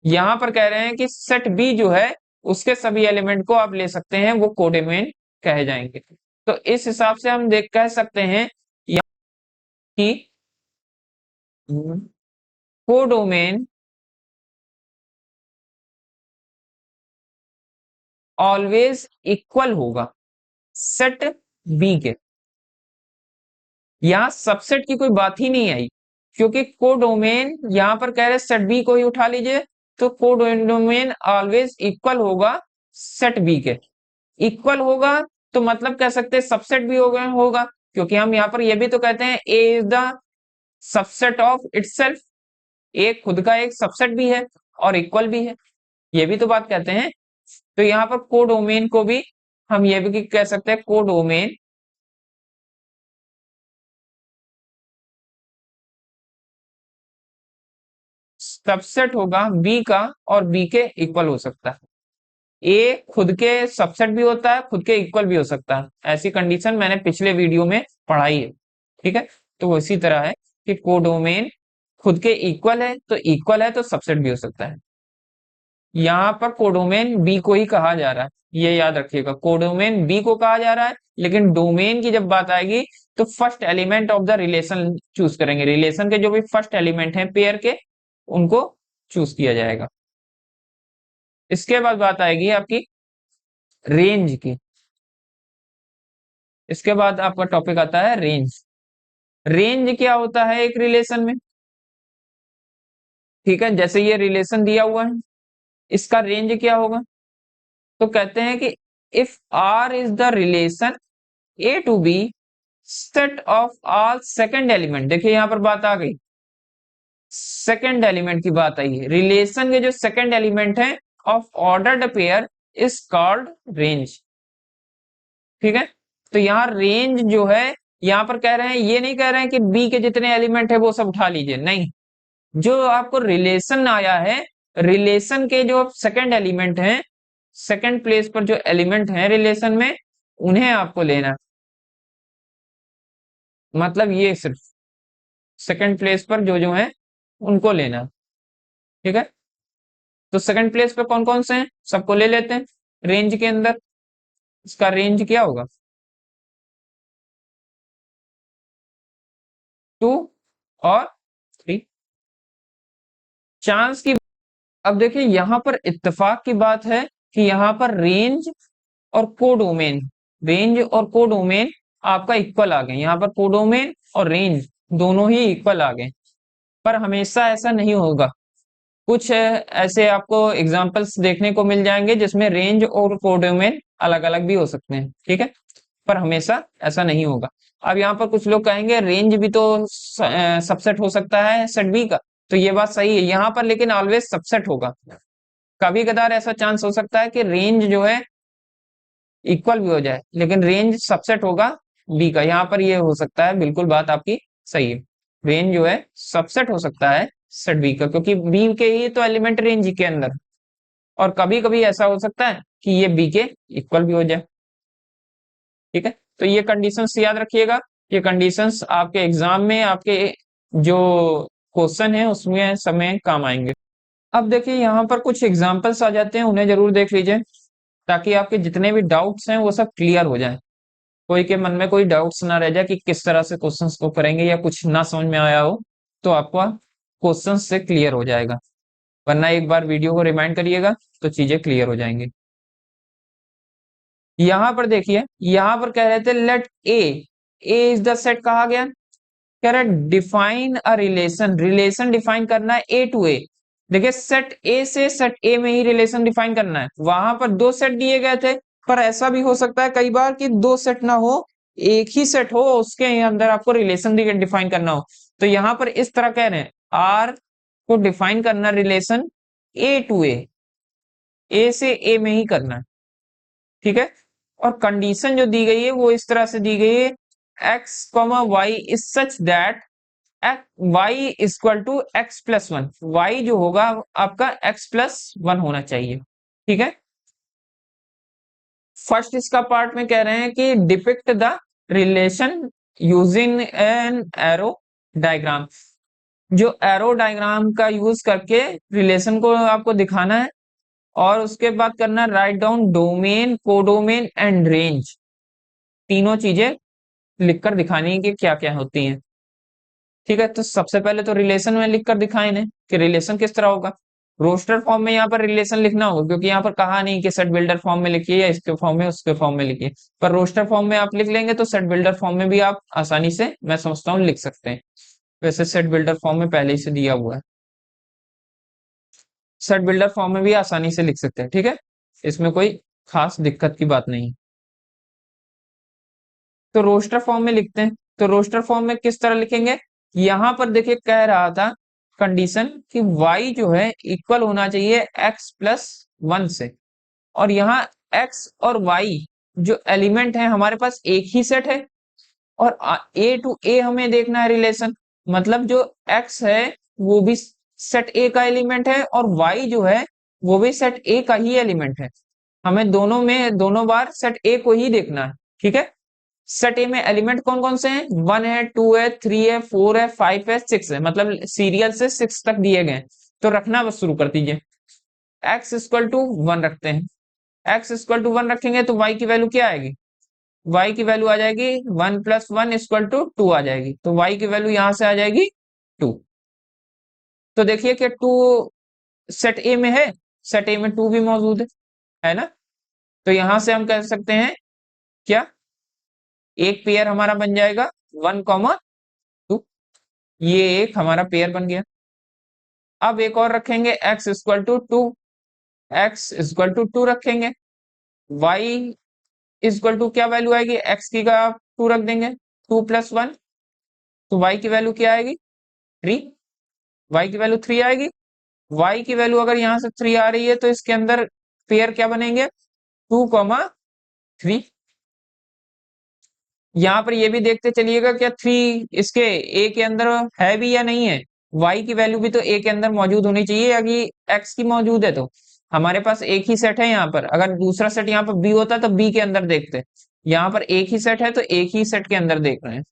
[SPEAKER 1] यहां पर कह रहे हैं कि सेट बी जो है उसके सभी एलिमेंट को आप ले सकते हैं, वो कोडोमेन कहे जाएंगे। तो इस हिसाब से हम देख कह सकते हैं कि कोडोमेन ऑलवेज इक्वल होगा सेट बी के। यहां सबसेट की कोई बात ही नहीं आई, क्योंकि कोडोमेन यहां पर कह रहे सेट बी को ही उठा लीजिए, तो कोडोमेन ऑलवेज इक्वल होगा सेट बी के। इक्वल होगा तो मतलब कह सकते हैं सबसेट भी होगा, क्योंकि हम यहाँ पर ये भी तो कहते हैं a is the subset of itself, a खुद का एक सबसेट भी है और इक्वल भी है, ये भी तो बात कहते हैं। तो यहाँ पर कोडोमेन को भी हम ये भी कह सकते हैं कोडोमेन सबसेट होगा बी का और बी के इक्वल हो सकता है। ए खुद के सबसेट भी होता है, खुद के इक्वल भी हो सकता है, ऐसी कंडीशन मैंने पिछले वीडियो में पढ़ाई है। ठीक है, तो वो इसी तरह है कि कोडोमेन खुद के इक्वल है, तो इक्वल है तो सबसेट भी हो सकता है। यहाँ पर कोडोमेन बी को ही कहा जा रहा है, ये याद रखिएगा, कोडोमेन बी को कहा जा रहा है, लेकिन डोमेन की जब बात आएगी तो first element of the relation choose करेंगे, रिलेशन के जो भी फर्स्ट एलिमेंट हैं पेयर के उनको चूज किया जाएगा। इसके बाद बात आएगी आपकी रेंज की। इसके बाद आपका टॉपिक आता है रेंज। रेंज क्या होता है एक रिलेशन में, ठीक है, जैसे ये रिलेशन दिया हुआ है, इसका रेंज क्या होगा, तो कहते हैं कि if R is the relation A to B set of all second element, देखिए यहां पर बात आ गई, सेकंड एलिमेंट की बात आई है, रिलेशन के जो सेकंड एलिमेंट है of ordered pair is called range. ठीक है, तो यहाँ रेंज जो है, यहां पर कह रहे हैं, ये नहीं कह रहे हैं कि बी के जितने एलिमेंट है वो सब उठा लीजिए, नहीं, जो आपको रिलेशन आया है, रिलेशन के जो सेकंड एलिमेंट हैं, सेकंड प्लेस पर जो एलिमेंट हैं रिलेशन में, उन्हें आपको लेना, मतलब ये सिर्फ सेकंड प्लेस पर जो जो है उनको लेना। ठीक है, तो सेकंड प्लेस पर कौन कौन से हैं सबको ले लेते हैं रेंज के अंदर। इसका रेंज क्या होगा, 2 और 3। चांस की, अब देखिए यहां पर इत्तेफाक की बात है कि यहां पर रेंज और कोडोमेन, रेंज और कोडोमेन आपका इक्वल आ गए, यहाँ पर कोडोमेन और रेंज दोनों ही इक्वल आ गए। पर हमेशा ऐसा नहीं होगा, कुछ ऐसे आपको एग्जांपल्स देखने को मिल जाएंगे जिसमें रेंज और कोडोमेन अलग अलग भी हो सकते हैं, ठीक है, पर हमेशा ऐसा नहीं होगा। अब यहाँ पर कुछ लोग कहेंगे रेंज भी तो सबसेट हो सकता है सेट बी का, तो ये बात सही है यहाँ पर, लेकिन ऑलवेज सबसेट होगा। कभी कदार ऐसा चांस हो सकता है कि रेंज जो है इक्वल भी हो जाए, लेकिन रेंज सबसेट होगा बी का, यहाँ पर ये हो सकता है, बिल्कुल बात आपकी सही है। रेंज जो है सबसेट हो सकता है सेट बी का, क्योंकि बी के ही तो एलिमेंट रेंज के अंदर, और कभी कभी ऐसा हो सकता है कि ये बी के इक्वल भी हो जाए, ठीक है। तो ये कंडीशंस याद रखिएगा, ये कंडीशंस आपके एग्जाम में, आपके जो क्वेश्चन है उसमें समय काम आएंगे। अब देखिए यहाँ पर कुछ एग्जाम्पल्स आ जाते हैं, उन्हें जरूर देख लीजिए, ताकि आपके जितने भी डाउट्स हैं वो सब क्लियर हो जाए, कोई के मन में कोई डाउट्स ना रह जाए कि किस तरह से क्वेश्चंस को करेंगे, या कुछ ना समझ में आया हो तो आपका क्वेश्चन से क्लियर हो जाएगा, वरना एक बार वीडियो को रिमाइंड करिएगा तो चीजें क्लियर हो जाएंगी। यहां पर देखिए, यहां पर कह रहे थे let A is the set, कहा गया, कह रहा है define a relation, relation define करना है ए टू ए। देखिए सेट ए से सेट ए में ही रिलेशन डिफाइन करना है, वहां पर दो सेट दिए गए थे, पर ऐसा भी हो सकता है कई बार कि दो सेट ना हो, एक ही सेट हो, उसके अंदर आपको रिलेशन डिफाइन करना हो। तो यहां पर इस तरह कह रहे हैं आर को डिफाइन करना रिलेशन ए टू ए से ए में ही करना है, ठीक है। और कंडीशन जो दी गई है वो इस तरह से दी गई है, x comma y is such that y equal to x plus one, y जो होगा आपका एक्स प्लस वन होना चाहिए, ठीक है। फर्स्ट इसका पार्ट में कह रहे हैं कि depict the relation using an arrow diagram, जो एरो डायग्राम का यूज करके रिलेशन को आपको दिखाना है, और उसके बाद करना write down domain, codomain and range, तीनों चीजें लिखकर दिखानी है कि क्या क्या होती हैं, ठीक है। तो सबसे पहले तो रिलेशन में लिखकर दिखाए इन्हें कि रिलेशन किस तरह होगा। रोस्टर फॉर्म में यहाँ पर रिलेशन लिखना होगा, क्योंकि यहाँ पर कहा नहीं कि सेट बिल्डर फॉर्म में लिखिए या इसके फॉर्म में उसके फॉर्म में लिखिए, पर रोस्टर फॉर्म में आप लिख लेंगे तो सेट बिल्डर फॉर्म में भी आप आसानी से, मैं समझता हूँ, लिख सकते हैं। वैसे सेट बिल्डर फॉर्म में पहले ही से दिया हुआ है, सेट बिल्डर फॉर्म में भी आसानी से लिख सकते हैं, ठीक है, इसमें कोई खास दिक्कत की बात नहीं। तो रोस्टर फॉर्म में लिखते हैं, तो रोस्टर फॉर्म में किस तरह लिखेंगे, यहां पर देखिए कह रहा था कंडीशन कि y जो है इक्वल होना चाहिए x प्लस वन से, और यहाँ x और y जो एलिमेंट है हमारे पास एक ही सेट है, और a टू a हमें देखना है रिलेशन, मतलब जो x है वो भी सेट a का एलिमेंट है, और y जो है वो भी सेट a का ही एलिमेंट है, हमें दोनों में दोनों बार सेट a को ही देखना है, ठीक है। सेट ए में एलिमेंट कौन कौन से हैं, वन है, टू है, थ्री है, फोर है, फाइव है, सिक्स है, मतलब सीरियल से सिक्स तक दिए गए, तो रखना बस शुरू कर दीजिए। एक्स इक्वल टू वन रखते हैं, एक्स इक्वल टू वन रखेंगे तो वाई की वैल्यू क्या आएगी, वाई की वैल्यू आ जाएगी one plus one equal to two आ जाएगी, तो वाई की वैल्यू यहां से आ जाएगी टू। तो देखिए कि टू सेट ए में है, सेट ए में टू भी मौजूद है ना, तो यहां से हम कह सकते हैं क्या, एक पेयर हमारा बन जाएगा वन कॉमा टू, ये एक हमारा पेयर बन गया। अब एक और रखेंगे x equal to two, x equal to two रखेंगे, y इक्वल टू क्या वैल्यू आएगी, x की का टू रख देंगे, टू प्लस वन, तो y की वैल्यू क्या आएगी, थ्री, y की वैल्यू थ्री आएगी। y की वैल्यू अगर यहां से थ्री आ रही है तो इसके अंदर पेयर क्या बनेंगे, टू कॉमा थ्री। यहाँ पर ये भी देखते चलिएगा क्या थ्री इसके ए के अंदर है भी या नहीं है, y की वैल्यू भी तो ए के अंदर मौजूद होनी चाहिए, अगर x की मौजूद है तो हमारे पास एक ही सेट है, यहाँ पर अगर दूसरा सेट यहाँ पर b होता तो b के अंदर देखते, यहाँ पर एक ही सेट है तो एक ही सेट के अंदर देख रहे हैं,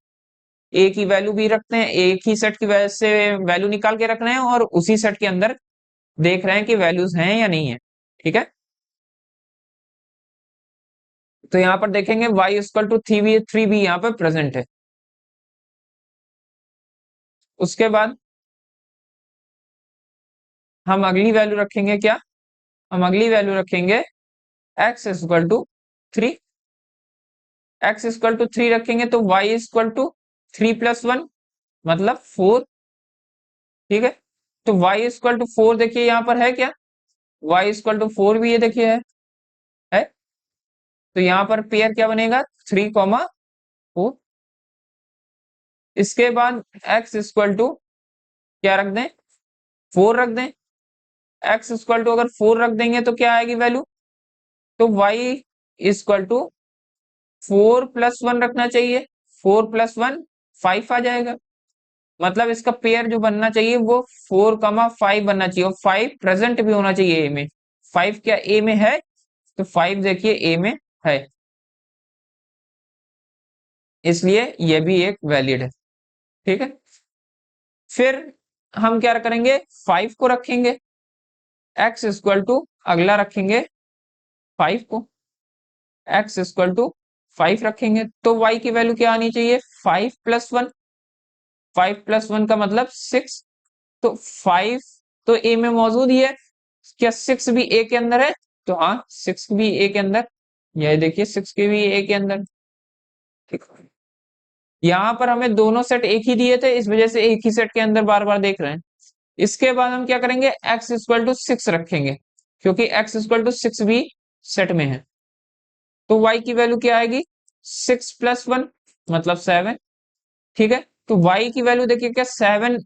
[SPEAKER 1] ए की वैल्यू भी रखते हैं, एक ही सेट की वजह से वैल्यू निकाल के रख रहे हैं, और उसी सेट के अंदर देख रहे हैं कि वैल्यूज हैं या नहीं है, ठीक है। तो यहाँ पर देखेंगे y इक्वल टू थ्री भी यहाँ पर प्रेजेंट है। उसके बाद हम अगली वैल्यू रखेंगे क्या, हम अगली वैल्यू रखेंगे x equal to three, x equal to 3 रखेंगे तो वाई इक्वल टू 3+1 मतलब 4। ठीक है, तो वाई इक्वल टू 4 देखिए यहाँ पर है क्या, वाई इक्वल टू 4 भी ये देखिए है। तो यहाँ पर पेयर क्या बनेगा, 3,4। इसके बाद एक्स इक्वल टू क्या रख दें, 4 रख दें। एक्स इक्वल टू अगर 4 रख देंगे तो क्या आएगी वैल्यू, तो वाई इक्वल टू 4+1 रखना चाहिए। 4+1 5 आ जाएगा। मतलब इसका पेयर जो बनना चाहिए वो 4,5 बनना चाहिए, और 5 प्रेजेंट भी होना चाहिए ए में। 5 क्या ए में है, तो 5 देखिए ए में है, इसलिए ये भी एक वैलिड है। ठीक है, फिर हम क्या करेंगे, 5 को रखेंगे, एक्स इक्वल टू अगला रखेंगे 5 को, एक्स इक्वल टू 5 रखेंगे तो वाई की वैल्यू क्या आनी चाहिए, 5+1। 5+1 का मतलब 6। तो 5 तो ए में मौजूद ही है, क्या 6 भी ए के अंदर है, तो हाँ 6 भी ए के अंदर, यह देखिए 6 के भी ए के अंदर। ठीक, यहाँ पर हमें दोनों सेट एक ही दिए थे, इस वजह से एक ही सेट के अंदर बार बार देख रहे हैं। इसके बाद हम क्या करेंगे, x इक्वल टू 6 रखेंगे, क्योंकि x इक्वल टू 6 भी सेट में है। तो y की वैल्यू क्या आएगी, 6+1 मतलब 7। ठीक है, तो y की वैल्यू देखिए क्या 7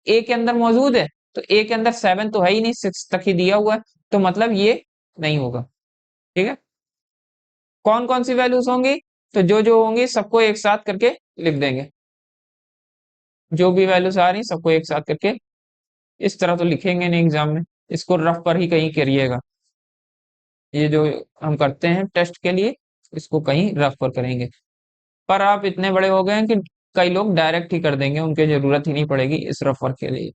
[SPEAKER 1] a के अंदर मौजूद है, तो a के अंदर 7 तो है ही नहीं, 6 तक ही दिया हुआ है, तो मतलब ये नहीं होगा। ठीक है, कौन कौन सी वैल्यूज होंगी, तो जो जो होंगी सबको एक साथ करके लिख देंगे। जो भी वैल्यूज आ रही सबको एक साथ करके, इस तरह तो लिखेंगे नहीं एग्जाम में, इसको रफ पर ही कहीं करिएगा। ये जो हम करते हैं टेस्ट के लिए, इसको कहीं रफ पर करेंगे। पर आप इतने बड़े हो गए हैं कि कई लोग डायरेक्ट ही कर देंगे, उनके जरूरत ही नहीं पड़ेगी इस रफ वर्क के लिए।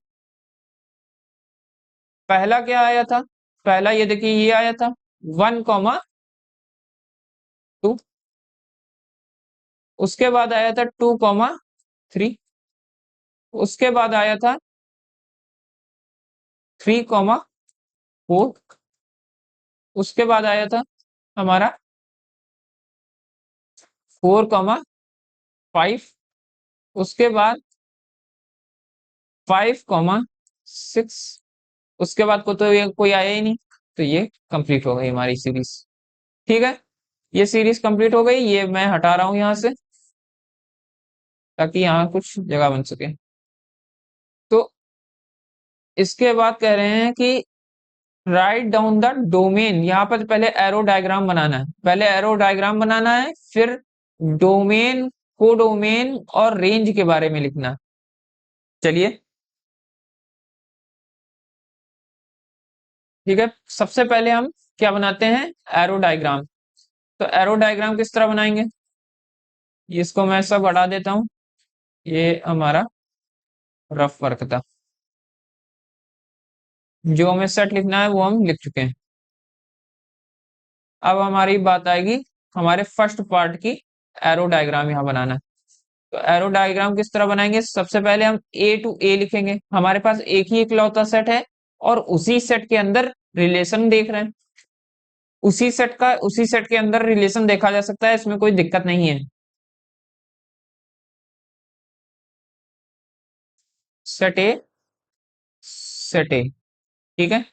[SPEAKER 1] पहला क्या आया था, पहला ये देखिए ये आया था 1,2। उसके बाद आया था 2,3। उसके बाद आया था 3,4। उसके बाद आया था हमारा 4,5। उसके बाद 5,6। उसके बाद को तो ये कोई आया ही नहीं, तो ये कंप्लीट हो गई हमारी सीरीज। ठीक है, ये सीरीज कंप्लीट हो गई, ये मैं हटा रहा हूं यहां से, ताकि यहाँ कुछ जगह बन सके। तो इसके बाद कह रहे हैं कि राइट डाउन द डोमेन, यहाँ पर पहले एरो डायग्राम बनाना है, पहले एरो डायग्राम बनाना है, फिर डोमेन, कोडोमेन और रेंज के बारे में लिखना है। चलिए, ठीक है, सबसे पहले हम क्या बनाते हैं, एरो डायग्राम। तो एरो डायग्राम किस तरह बनाएंगे, इसको मैं सब हटा देता हूँ, ये हमारा रफ वर्क था, जो हमें सेट लिखना है वो हम लिख चुके हैं। अब हमारी बात आएगी हमारे फर्स्ट पार्ट की, एरो डायग्राम यहाँ बनाना है। तो एरो डायग्राम किस तरह बनाएंगे, सबसे पहले हम ए टू ए लिखेंगे, हमारे पास एक ही इकलौता सेट है, और उसी सेट के अंदर रिलेशन देख रहे हैं, उसी सेट के अंदर रिलेशन देखा जा सकता है, इसमें कोई दिक्कत नहीं है। सेट ए, सेट ए, ठीक है,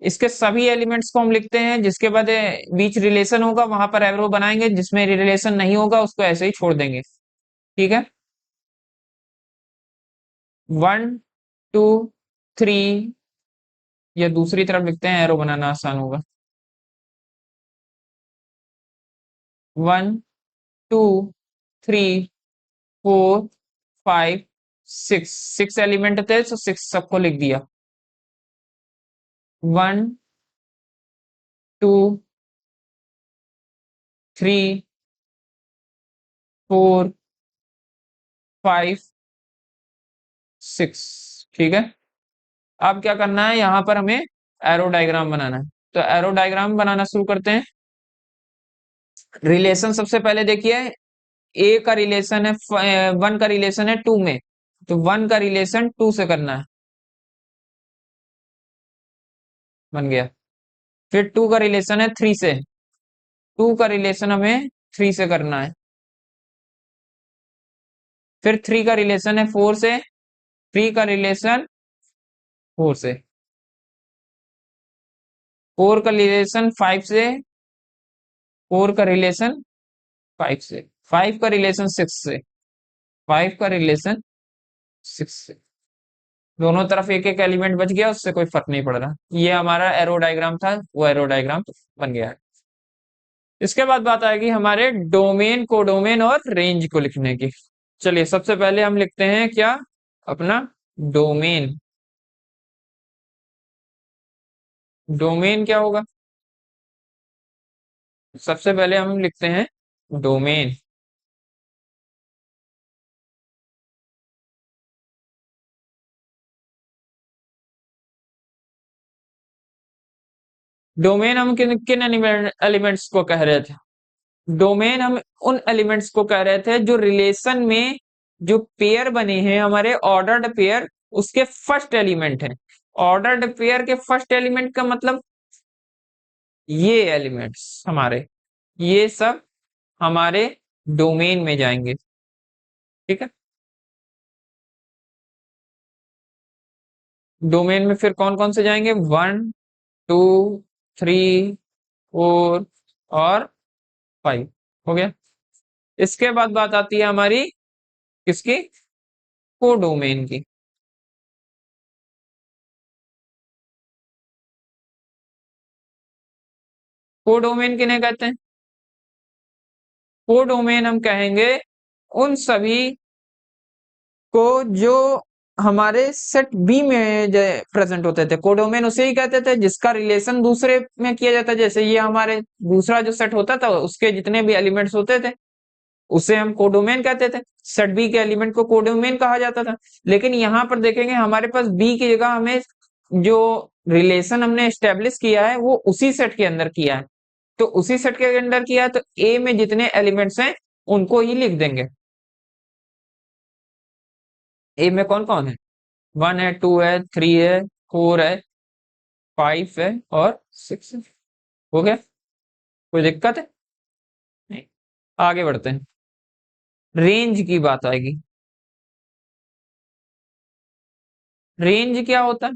[SPEAKER 1] इसके सभी एलिमेंट्स को हम लिखते हैं, जिसके बाद बीच रिलेशन होगा वहां पर एरो बनाएंगे, जिसमें रिलेशन नहीं होगा उसको ऐसे ही छोड़ देंगे। ठीक है, 1, 2, 3, या दूसरी तरफ लिखते हैं, एरो बनाना आसान होगा। 1, 2, 3, 4, 5, 6, 6 एलिमेंट थे तो 6 सबको लिख दिया। 1, 2, 3, 4, 5, 6। ठीक है, अब क्या करना है, यहाँ पर हमें एरो डायग्राम बनाना है, तो एरो डायग्राम बनाना शुरू करते हैं। रिलेशन सबसे पहले देखिए, ए का रिलेशन है 1 का रिलेशन है 2 में, तो 1 का रिलेशन 2 से करना है, बन गया। फिर 2 का रिलेशन है 3 से, 2 का रिलेशन हमें 3 से करना है। फिर 3 का रिलेशन है 4 से, 3 का रिलेशन 4 से, 4 का रिलेशन 5 से, 4 का रिलेशन 5 से, 5 का रिलेशन 6 से, 5 का रिलेशन 6 से। दोनों तरफ एक एक एलिमेंट बच गया, उससे कोई फर्क नहीं पड़ रहा। ये हमारा एरो डायग्राम था, वो एरो डायग्राम बन गया है। इसके बाद बात आएगी हमारे डोमेन, कोडोमेन और रेंज को लिखने की। चलिए सबसे पहले हम लिखते हैं क्या, अपना डोमेन। डोमेन क्या होगा, सबसे पहले हम लिखते हैं डोमेन। डोमेन हम किन किन एलिमेंट्स को कह रहे थे, डोमेन हम उन एलिमेंट्स को कह रहे थे जो रिलेशन में जो पेयर बने हैं हमारे ऑर्डर्ड पेयर, उसके फर्स्ट एलिमेंट हैं। ऑर्डर्ड पेयर के फर्स्ट एलिमेंट का मतलब ये एलिमेंट्स हमारे, ये सब हमारे डोमेन में जाएंगे। ठीक है, डोमेन में फिर कौन कौन से जाएंगे, 1 2 3 4 और 5 हो गया। इसके बाद बात आती है हमारी किसकी, कोडोमेन की। कोडोमेन किन्हें कहते हैं, कोडोमेन हम कहेंगे उन सभी को जो हमारे सेट बी में प्रेजेंट होते थे। कोडोमेन उसे ही कहते थे जिसका रिलेशन दूसरे में किया जाता है। जैसे ये हमारे दूसरा जो सेट होता था उसके जितने भी एलिमेंट्स होते थे उसे हम कोडोमेन कहते थे, सेट बी के एलिमेंट को कोडोमेन कहा जाता था। लेकिन यहाँ पर देखेंगे हमारे पास बी की जगह हमें जो रिलेशन हमने एस्टेब्लिश किया है वो उसी सेट के अंदर किया है। तो उसी सेट के अंदर किया है तो ए में जितने एलिमेंट्स हैं उनको ही लिख देंगे। ए में कौन कौन है, 1 है 2 है 3 है 4 है 5 है और 6 है। हो गया, कोई दिक्कत है नहीं। आगे बढ़ते हैं, रेंज की बात आएगी। रेंज क्या होता है,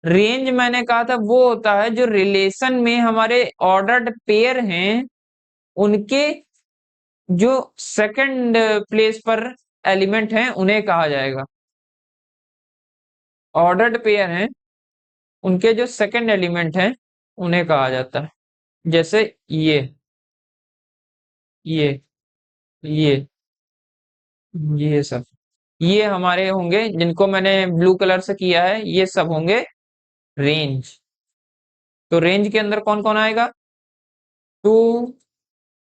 [SPEAKER 1] रेंज मैंने कहा था वो होता है जो रिलेशन में हमारे ऑर्डर्ड पेयर हैं उनके जो सेकंड प्लेस पर एलिमेंट हैं उन्हें कहा जाएगा। ऑर्डर्ड पेयर हैं उनके जो सेकंड एलिमेंट हैं उन्हें कहा जाता है। जैसे ये ये ये सब, ये हमारे होंगे जिनको मैंने ब्लू कलर से किया है, ये सब होंगे रेंज। तो रेंज के अंदर कौन कौन आएगा, 2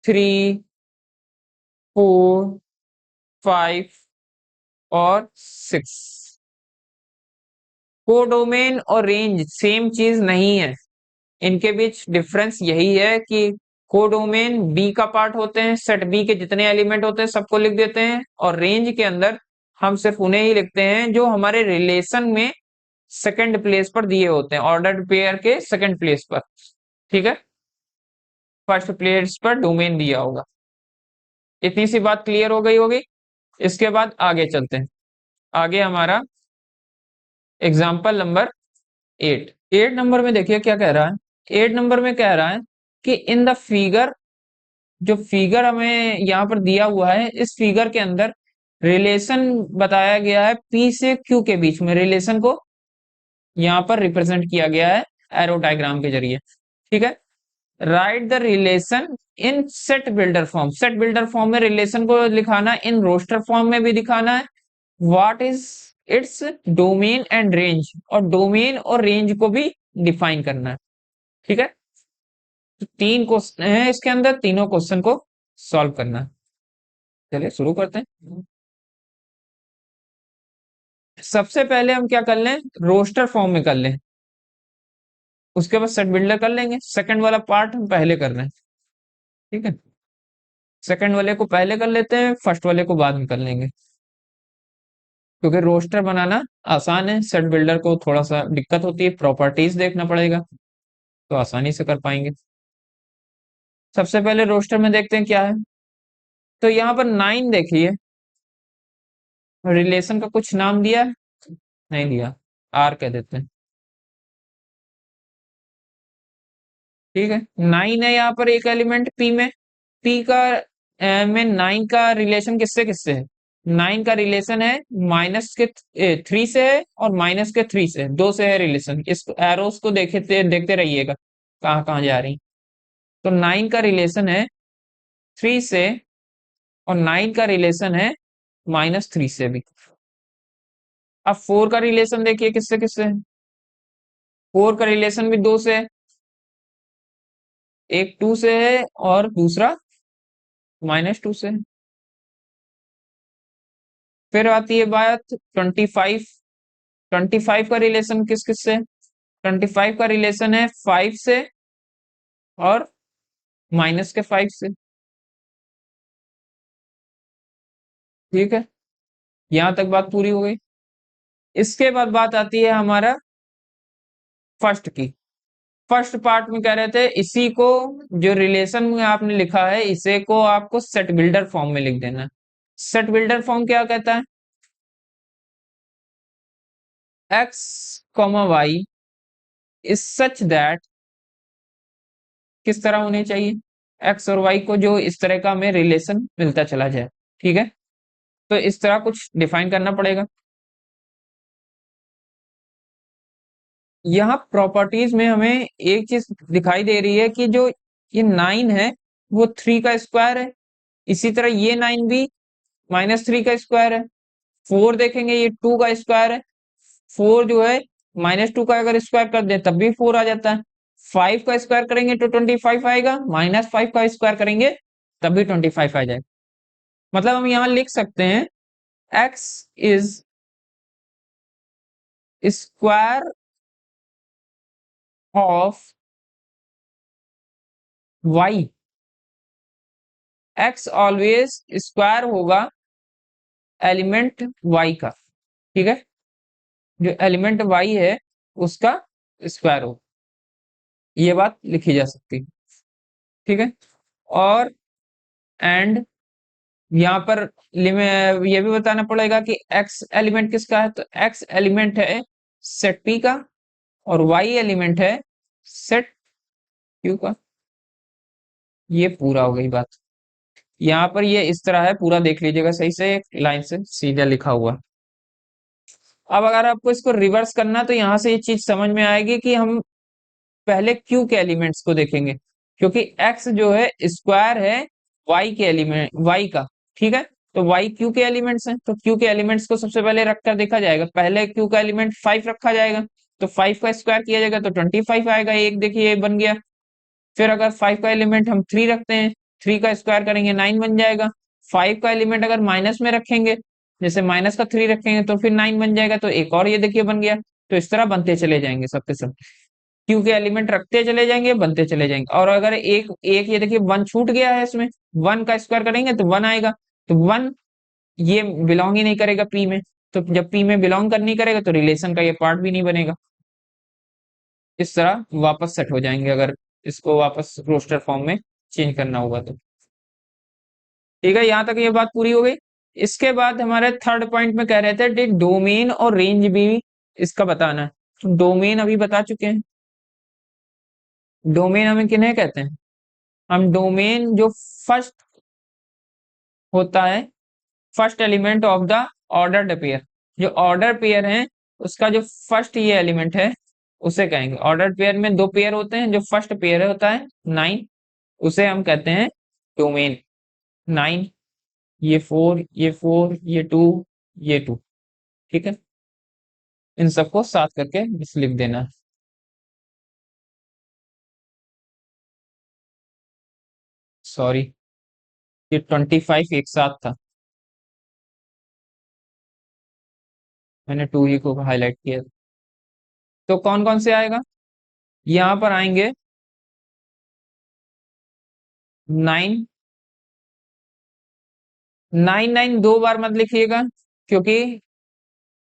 [SPEAKER 1] 3 4 5 और 6। कोडोमेन और रेंज सेम चीज नहीं है, इनके बीच डिफरेंस यही है कि कोडोमेन बी का पार्ट होते हैं, सेट बी के जितने एलिमेंट होते हैं सबको लिख देते हैं, और रेंज के अंदर हम सिर्फ उन्हें ही लिखते हैं जो हमारे रिलेशन में सेकंड प्लेस पर दिए होते हैं, ऑर्डर्ड पेयर के सेकंड प्लेस पर। ठीक है, फर्स्ट प्लेस पर डोमेन दिया होगा। इतनी सी बात क्लियर हो गई होगी। इसके बाद आगे चलते हैं, आगे हमारा एग्जाम्पल नंबर 8। 8 नंबर में देखिए क्या कह रहा है, 8 नंबर में कह रहा है कि इन द फिगर, जो फिगर हमें यहाँ पर दिया हुआ है इस फिगर के अंदर रिलेशन बताया गया है पी से क्यू के बीच में, रिलेशन को यहाँ पर रिप्रेजेंट किया गया है एरो डायग्राम के जरिए। ठीक है, right the relation in set builder form, set builder form में रिलेशन को लिखाना, इन रोस्टर फॉर्म में भी दिखाना है। What is its domain and range, और डोमेन और रेंज को भी डिफाइन करना है। ठीक है, तो 3 क्वेश्चन है इसके अंदर, तीनों क्वेश्चन को सॉल्व करना है। चलिए शुरू करते हैं। सबसे पहले हम क्या कर लें, रोस्टर फॉर्म में कर लें, उसके बाद सेट बिल्डर कर लेंगे। सेकंड वाला पार्ट हम पहले कर रहे हैं। ठीक है, सेकंड वाले को पहले कर लेते हैं, फर्स्ट वाले को बाद में कर लेंगे, क्योंकि रोस्टर बनाना आसान है, सेट बिल्डर को थोड़ा सा दिक्कत होती है, प्रॉपर्टीज देखना पड़ेगा, तो आसानी से कर पाएंगे। सबसे पहले रोस्टर में देखते हैं क्या है। तो यहाँ पर 9 देखिए, रिलेशन का कुछ नाम दिया है? नहीं दिया। आर कह देते हैं। ठीक है, 9 है यहाँ पर एक एलिमेंट पी में। पी का में 9 का रिलेशन किससे किससे है? 9 का रिलेशन है माइनस के 3 से है और माइनस के 3 से है, दो से है रिलेशन। इस एरोस को देखते रहिएगा कहाँ कहाँ जा रही। तो 9 का रिलेशन है 3 से, और 9 का रिलेशन है -3 से भी। अब 4 का रिलेशन देखिए किससे किससे है। 4 का रिलेशन भी दो से है, एक 2 से है और दूसरा -2 से है। फिर आती है बात 25। 25 का रिलेशन किस किस से? 25 का रिलेशन है 5 से और -5 से। ठीक है, यहां तक बात पूरी हो गई। इसके बाद बात आती है हमारा फर्स्ट की। फर्स्ट पार्ट में कह रहे थे इसी को, जो रिलेशन में आपने लिखा है इसे को आपको सेट बिल्डर फॉर्म में लिख देना है। सेट बिल्डर फॉर्म क्या कहता है? X comma y is such that, किस तरह होने चाहिए? एक्स और वाई को जो इस तरह का हमें रिलेशन मिलता चला जाए। ठीक है, तो इस तरह कुछ डिफाइन करना पड़ेगा। यहाँ प्रॉपर्टीज में हमें एक चीज दिखाई दे रही है कि जो ये 9 है वो 3 का स्क्वायर है, इसी तरह ये 9 भी -3 का स्क्वायर है। 4 देखेंगे ये 2 का स्क्वायर है। 4 जो है -2 का अगर स्क्वायर कर दे तब भी 4 आ जाता है। 5 का स्क्वायर करेंगे तो 25 आएगा, -5 का स्क्वायर करेंगे तब भी 25 आ जाएगा। मतलब हम यहाँ लिख सकते हैं x is square of y. X always square होगा एलिमेंट वाई का। ठीक है, जो एलिमेंट वाई है उसका स्क्वायर हो, ये बात लिखी जा सकती है। ठीक है, और एंड यहाँ पर ये भी बताना पड़ेगा कि एक्स एलिमेंट किसका है, तो एक्स एलिमेंट है सेट पी का और वाई एलिमेंट है सेट क्यू का। ये पूरा हो गई बात। यहाँ पर ये इस तरह है, पूरा देख लीजिएगा सही से, एक लाइन से सीधा लिखा हुआ। अब अगर आपको इसको रिवर्स करना तो यहाँ से ये चीज समझ में आएगी कि हम पहले क्यू के एलिमेंट्स को देखेंगे, क्योंकि एक्स जो है स्क्वायर है वाई के एलिमेंट वाई का। ठीक है, तो वाई क्यू के एलिमेंट्स हैं, तो क्यू के एलिमेंट्स को सबसे पहले रखकर देखा जाएगा। पहले क्यू का एलिमेंट 5 रखा जाएगा, तो 5 का स्क्वायर किया जाएगा तो 25 आएगा। एक देखिए ये बन गया। फिर अगर 5 का एलिमेंट हम 3 रखते हैं, 3 का स्क्वायर करेंगे 9 बन जाएगा। 5 का एलिमेंट अगर माइनस में रखेंगे, जैसे माइनस का 3 रखेंगे तो फिर 9 बन जाएगा, तो एक और ये देखिए बन गया। तो इस तरह बनते चले जाएंगे सबके सब। क्यू के एलिमेंट रखते चले जाएंगे, बनते चले जाएंगे। और अगर एक एक ये देखिए 1 छूट गया है इसमें, 1 का स्क्वायर करेंगे तो 1 आएगा। तो 1 ये बिलोंग ही नहीं करेगा पी में, तो जब पी में बिलोंग कर नहीं करेगा तो रिलेशन का ये पार्ट भी नहीं बनेगा। इस तरह वापस सेट हो जाएंगे अगर इसको वापस रोस्टर फॉर्म में चेंज करना होगा तो। ठीक है, यहां तक ये बात पूरी हो गई। इसके बाद हमारे थर्ड पॉइंट में कह रहे थे डोमेन और रेंज भी इसका बताना है। तो डोमेन अभी बता चुके हैं। डोमेन हमें किन्हें कहते हैं? हम डोमेन जो फर्स्ट होता है, first element of the ordered pair, जो ऑर्डर पेयर है उसका जो फर्स्ट ये एलिमेंट है उसे कहेंगे। ऑर्डर पेयर में दो पेयर होते हैं, जो फर्स्ट पेयर होता है 9, उसे हम कहते हैं डोमेन। 9, ये 4, ये 4, ये 2, ये 2। ठीक है, इन सबको साथ करके बस लिख देना है। सॉरी, ये 25 एक साथ था, मैंने 2 ही को हाईलाइट किया। तो कौन कौन से आएगा? यहाँ पर आएंगे 9। 9 9 दो बार मत लिखिएगा, क्योंकि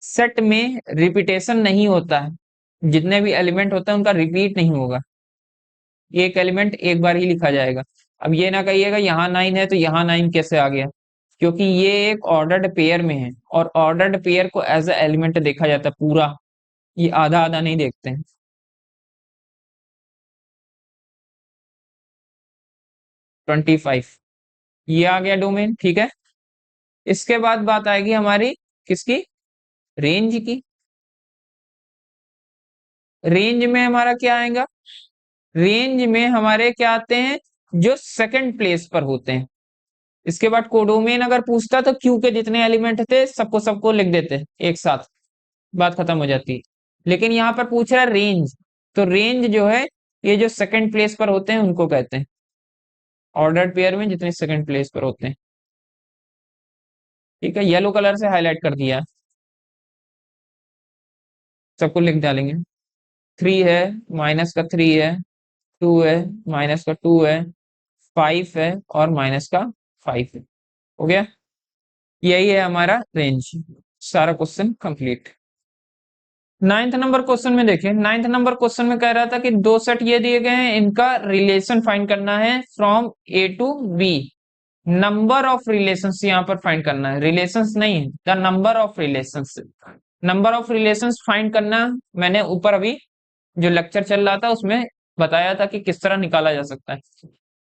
[SPEAKER 1] सेट में रिपीटेशन नहीं होता है। जितने भी एलिमेंट होते हैं उनका रिपीट नहीं होगा, एक एलिमेंट एक बार ही लिखा जाएगा। अब ये ना कहिएगा यहाँ 9 है तो यहाँ 9 कैसे आ गया, क्योंकि ये एक ऑर्डर्ड पेयर में है और ऑर्डर्ड पेयर को एज अ एलिमेंट देखा जाता है पूरा, ये आधा आधा नहीं देखते हैं। 25, ये आ गया डोमेन, ठीक है। इसके बाद बात आएगी हमारी किसकी, रेंज की। रेंज में हमारा क्या आएगा, रेंज में हमारे क्या आते हैं, जो सेकंड प्लेस पर होते हैं। इसके बाद कोडोमेन अगर पूछता तो क्यू के जितने एलिमेंट थे सबको सबको लिख देते एक साथ, बात खत्म हो जाती। लेकिन यहाँ पर पूछ रहा है रेंज, तो रेंज जो है ये जो सेकंड प्लेस पर होते हैं उनको कहते हैं, ऑर्डर्ड पेयर में जितने सेकंड प्लेस पर होते हैं। ठीक है, येलो कलर से हाईलाइट कर दिया है, सबको लिख डालेंगे। 3 है, -3 है, 2 है, -2 है, 5 है और -5 है। हो गया, यही है हमारा रेंज। सारा question complete. Ninth number question में देखिए, नाइन्थ नंबर क्वेश्चन में कह रहा था कि दो सेट ये दिए गए हैं, इनका रिलेशन फाइंड करना है from A to B. Number of relations यहाँ पर फाइंड करना है, रिलेशंस नहीं है, the number of relations. Number of relations find करना, मैंने ऊपर अभी जो लेक्चर चल रहा था उसमें बताया था कि किस तरह निकाला जा सकता है।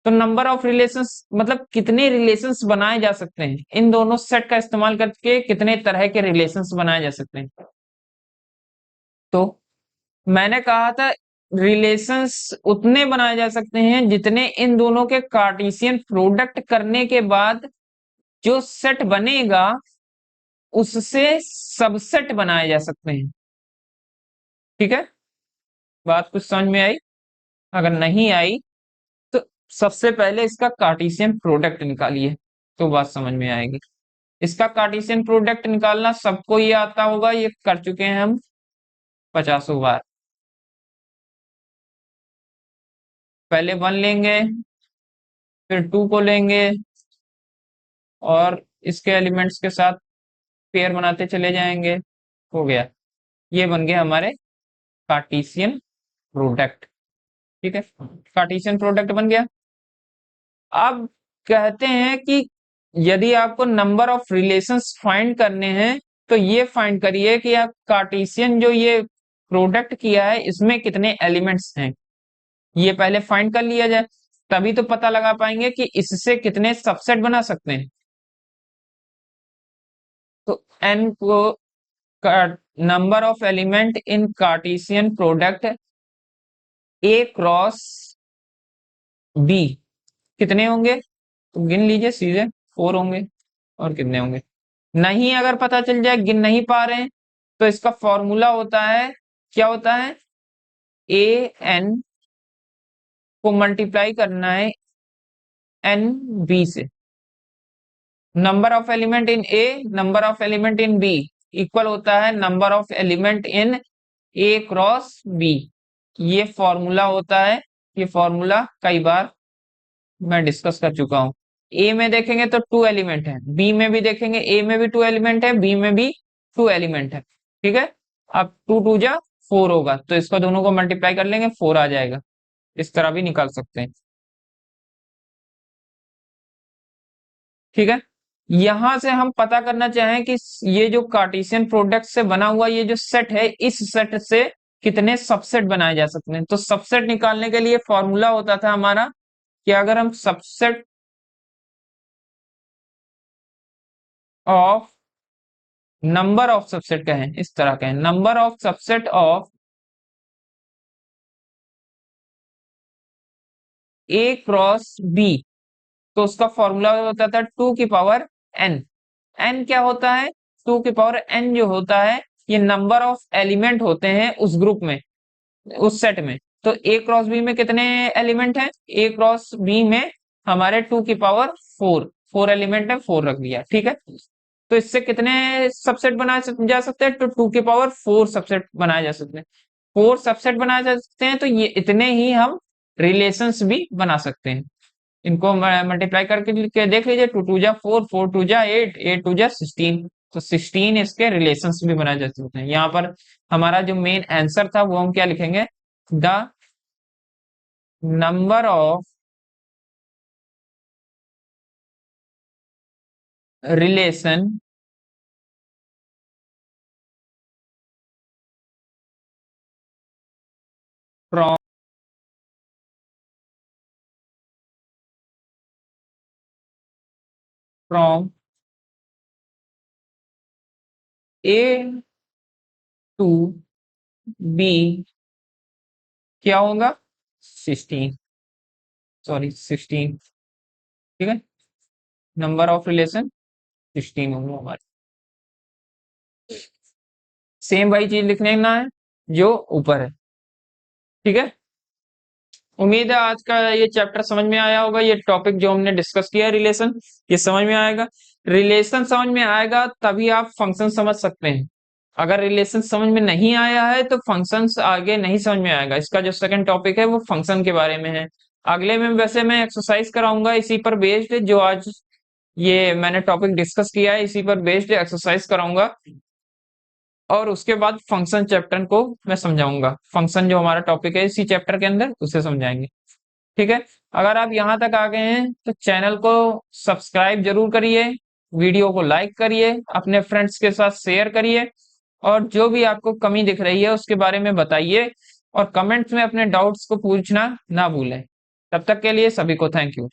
[SPEAKER 1] तो नंबर ऑफ रिलेशंस मतलब कितने रिलेशंस बनाए जा सकते हैं, इन दोनों सेट का इस्तेमाल करके कितने तरह के रिलेशंस बनाए जा सकते हैं। तो मैंने कहा था रिलेशंस उतने बनाए जा सकते हैं जितने इन दोनों के कार्टेशियन प्रोडक्ट करने के बाद जो सेट बनेगा उससे सबसेट बनाए जा सकते हैं। ठीक है, बात कुछ समझ में आई? अगर नहीं आई तो सबसे पहले इसका कार्टेशियन प्रोडक्ट निकालिए तो बात समझ में आएगी। इसका कार्टेशियन प्रोडक्ट निकालना सबको ये आता होगा, ये कर चुके हैं हम 50 बार। पहले 1 लेंगे, फिर 2 को लेंगे और इसके एलिमेंट्स के साथ पेयर बनाते चले जाएंगे। हो गया, ये बन गए हमारे कार्टेशियन प्रोडक्ट। ठीक है, कार्टेशियन प्रोडक्ट बन गया। अब कहते हैं कि यदि आपको नंबर ऑफ रिलेशंस फाइंड करने हैं तो ये फाइंड करिए कि आप कार्टेशियन जो ये प्रोडक्ट किया है इसमें कितने एलिमेंट्स हैं, ये पहले फाइंड कर लिया जाए, तभी तो पता लगा पाएंगे कि इससे कितने सबसेट बना सकते हैं। तो n को number of element in Cartesian product A cross B कितने होंगे, तो गिन लीजिए सीधे, 4 होंगे। और कितने होंगे नहीं अगर पता चल जाए, गिन नहीं पा रहे हैं, तो इसका फॉर्मूला होता है, क्या होता है, ए एन को मल्टीप्लाई करना है एन बी से। Number of element in A, number of element in B equal होता है number of element in A cross B. ये फॉर्मूला होता है, ये फॉर्मूला कई बार मैं डिस्कस कर चुका हूं। ए में देखेंगे तो 2 एलिमेंट है, बी में भी देखेंगे ए में भी 2 एलिमेंट है, बी में भी 2 एलिमेंट है। ठीक है, अब 2 2 जा 4 होगा, तो इसको दोनों को मल्टीप्लाई कर लेंगे 4 आ जाएगा। इस तरह भी निकाल सकते हैं। ठीक है, यहां से हम पता करना चाहें कि ये जो कार्टेशियन प्रोडक्ट से बना हुआ ये जो सेट है, इस सेट से कितने सबसेट बनाए जा सकते हैं। तो सबसेट निकालने के लिए फॉर्मूला होता था हमारा कि अगर हम subset of, number of subset कहें, इस तरह कहें, number of subset of A cross B, तो उसका फॉर्मूला होता था 2 की पावर एन। एन क्या होता है, 2 की पावर एन जो होता है ये नंबर ऑफ एलिमेंट होते हैं उस ग्रुप में, उस सेट में। तो ए क्रॉस बी में कितने एलिमेंट हैं, ए क्रॉस बी में हमारे 2 की पावर 4, 4 एलिमेंट है, 4 रख दिया। ठीक है, तो इससे कितने सबसेट बनाए जा सकते हैं, तो 2 की पावर 4 सबसेट बनाए जा सकते हैं। 4 सबसेट बनाए जा सकते हैं, तो ये इतने ही हम रिलेशंस भी बना सकते हैं। इनको मल्टीप्लाई करके देख लीजिए, 2 2 जा 4, 4 2 जा 8, 8 2 जा 16, तो 16 इसके रिलेशंस भी बनाए जा सकते हैं। यहाँ पर हमारा जो मेन आंसर था वो हम क्या लिखेंगे, the number of relation from from A to B क्या होगा? 16, सॉरी 16, ठीक है। नंबर ऑफ रिलेशन 16 होंगे हमारे। सेम वही चीज लिखने ना है जो ऊपर है, ठीक है। उम्मीद है आज का ये चैप्टर समझ में आया होगा। ये टॉपिक जो हमने डिस्कस किया है रिलेशन, ये समझ में आएगा। रिलेशन समझ में आएगा तभी आप फंक्शन समझ सकते हैं। अगर रिलेशन समझ में नहीं आया है तो फंक्शंस आगे नहीं समझ में आएगा। इसका जो सेकंड टॉपिक है वो फंक्शन के बारे में है। अगले में वैसे मैं एक्सरसाइज कराऊंगा इसी पर बेस्ड, जो आज ये मैंने टॉपिक डिस्कस किया है इसी पर बेस्ड एक्सरसाइज कराऊंगा। और उसके बाद फंक्शन चैप्टर को मैं समझाऊंगा। फंक्शन जो हमारा टॉपिक है इसी चैप्टर के अंदर उसे समझाएंगे, ठीक है। अगर आप यहाँ तक आ गए हैं तो चैनल को सब्सक्राइब जरूर करिए, वीडियो को लाइक करिए, अपने फ्रेंड्स के साथ शेयर करिए, और जो भी आपको कमी दिख रही है उसके बारे में बताइए, और कमेंट्स में अपने डाउट्स को पूछना ना भूलें। तब तक के लिए सभी को थैंक यू।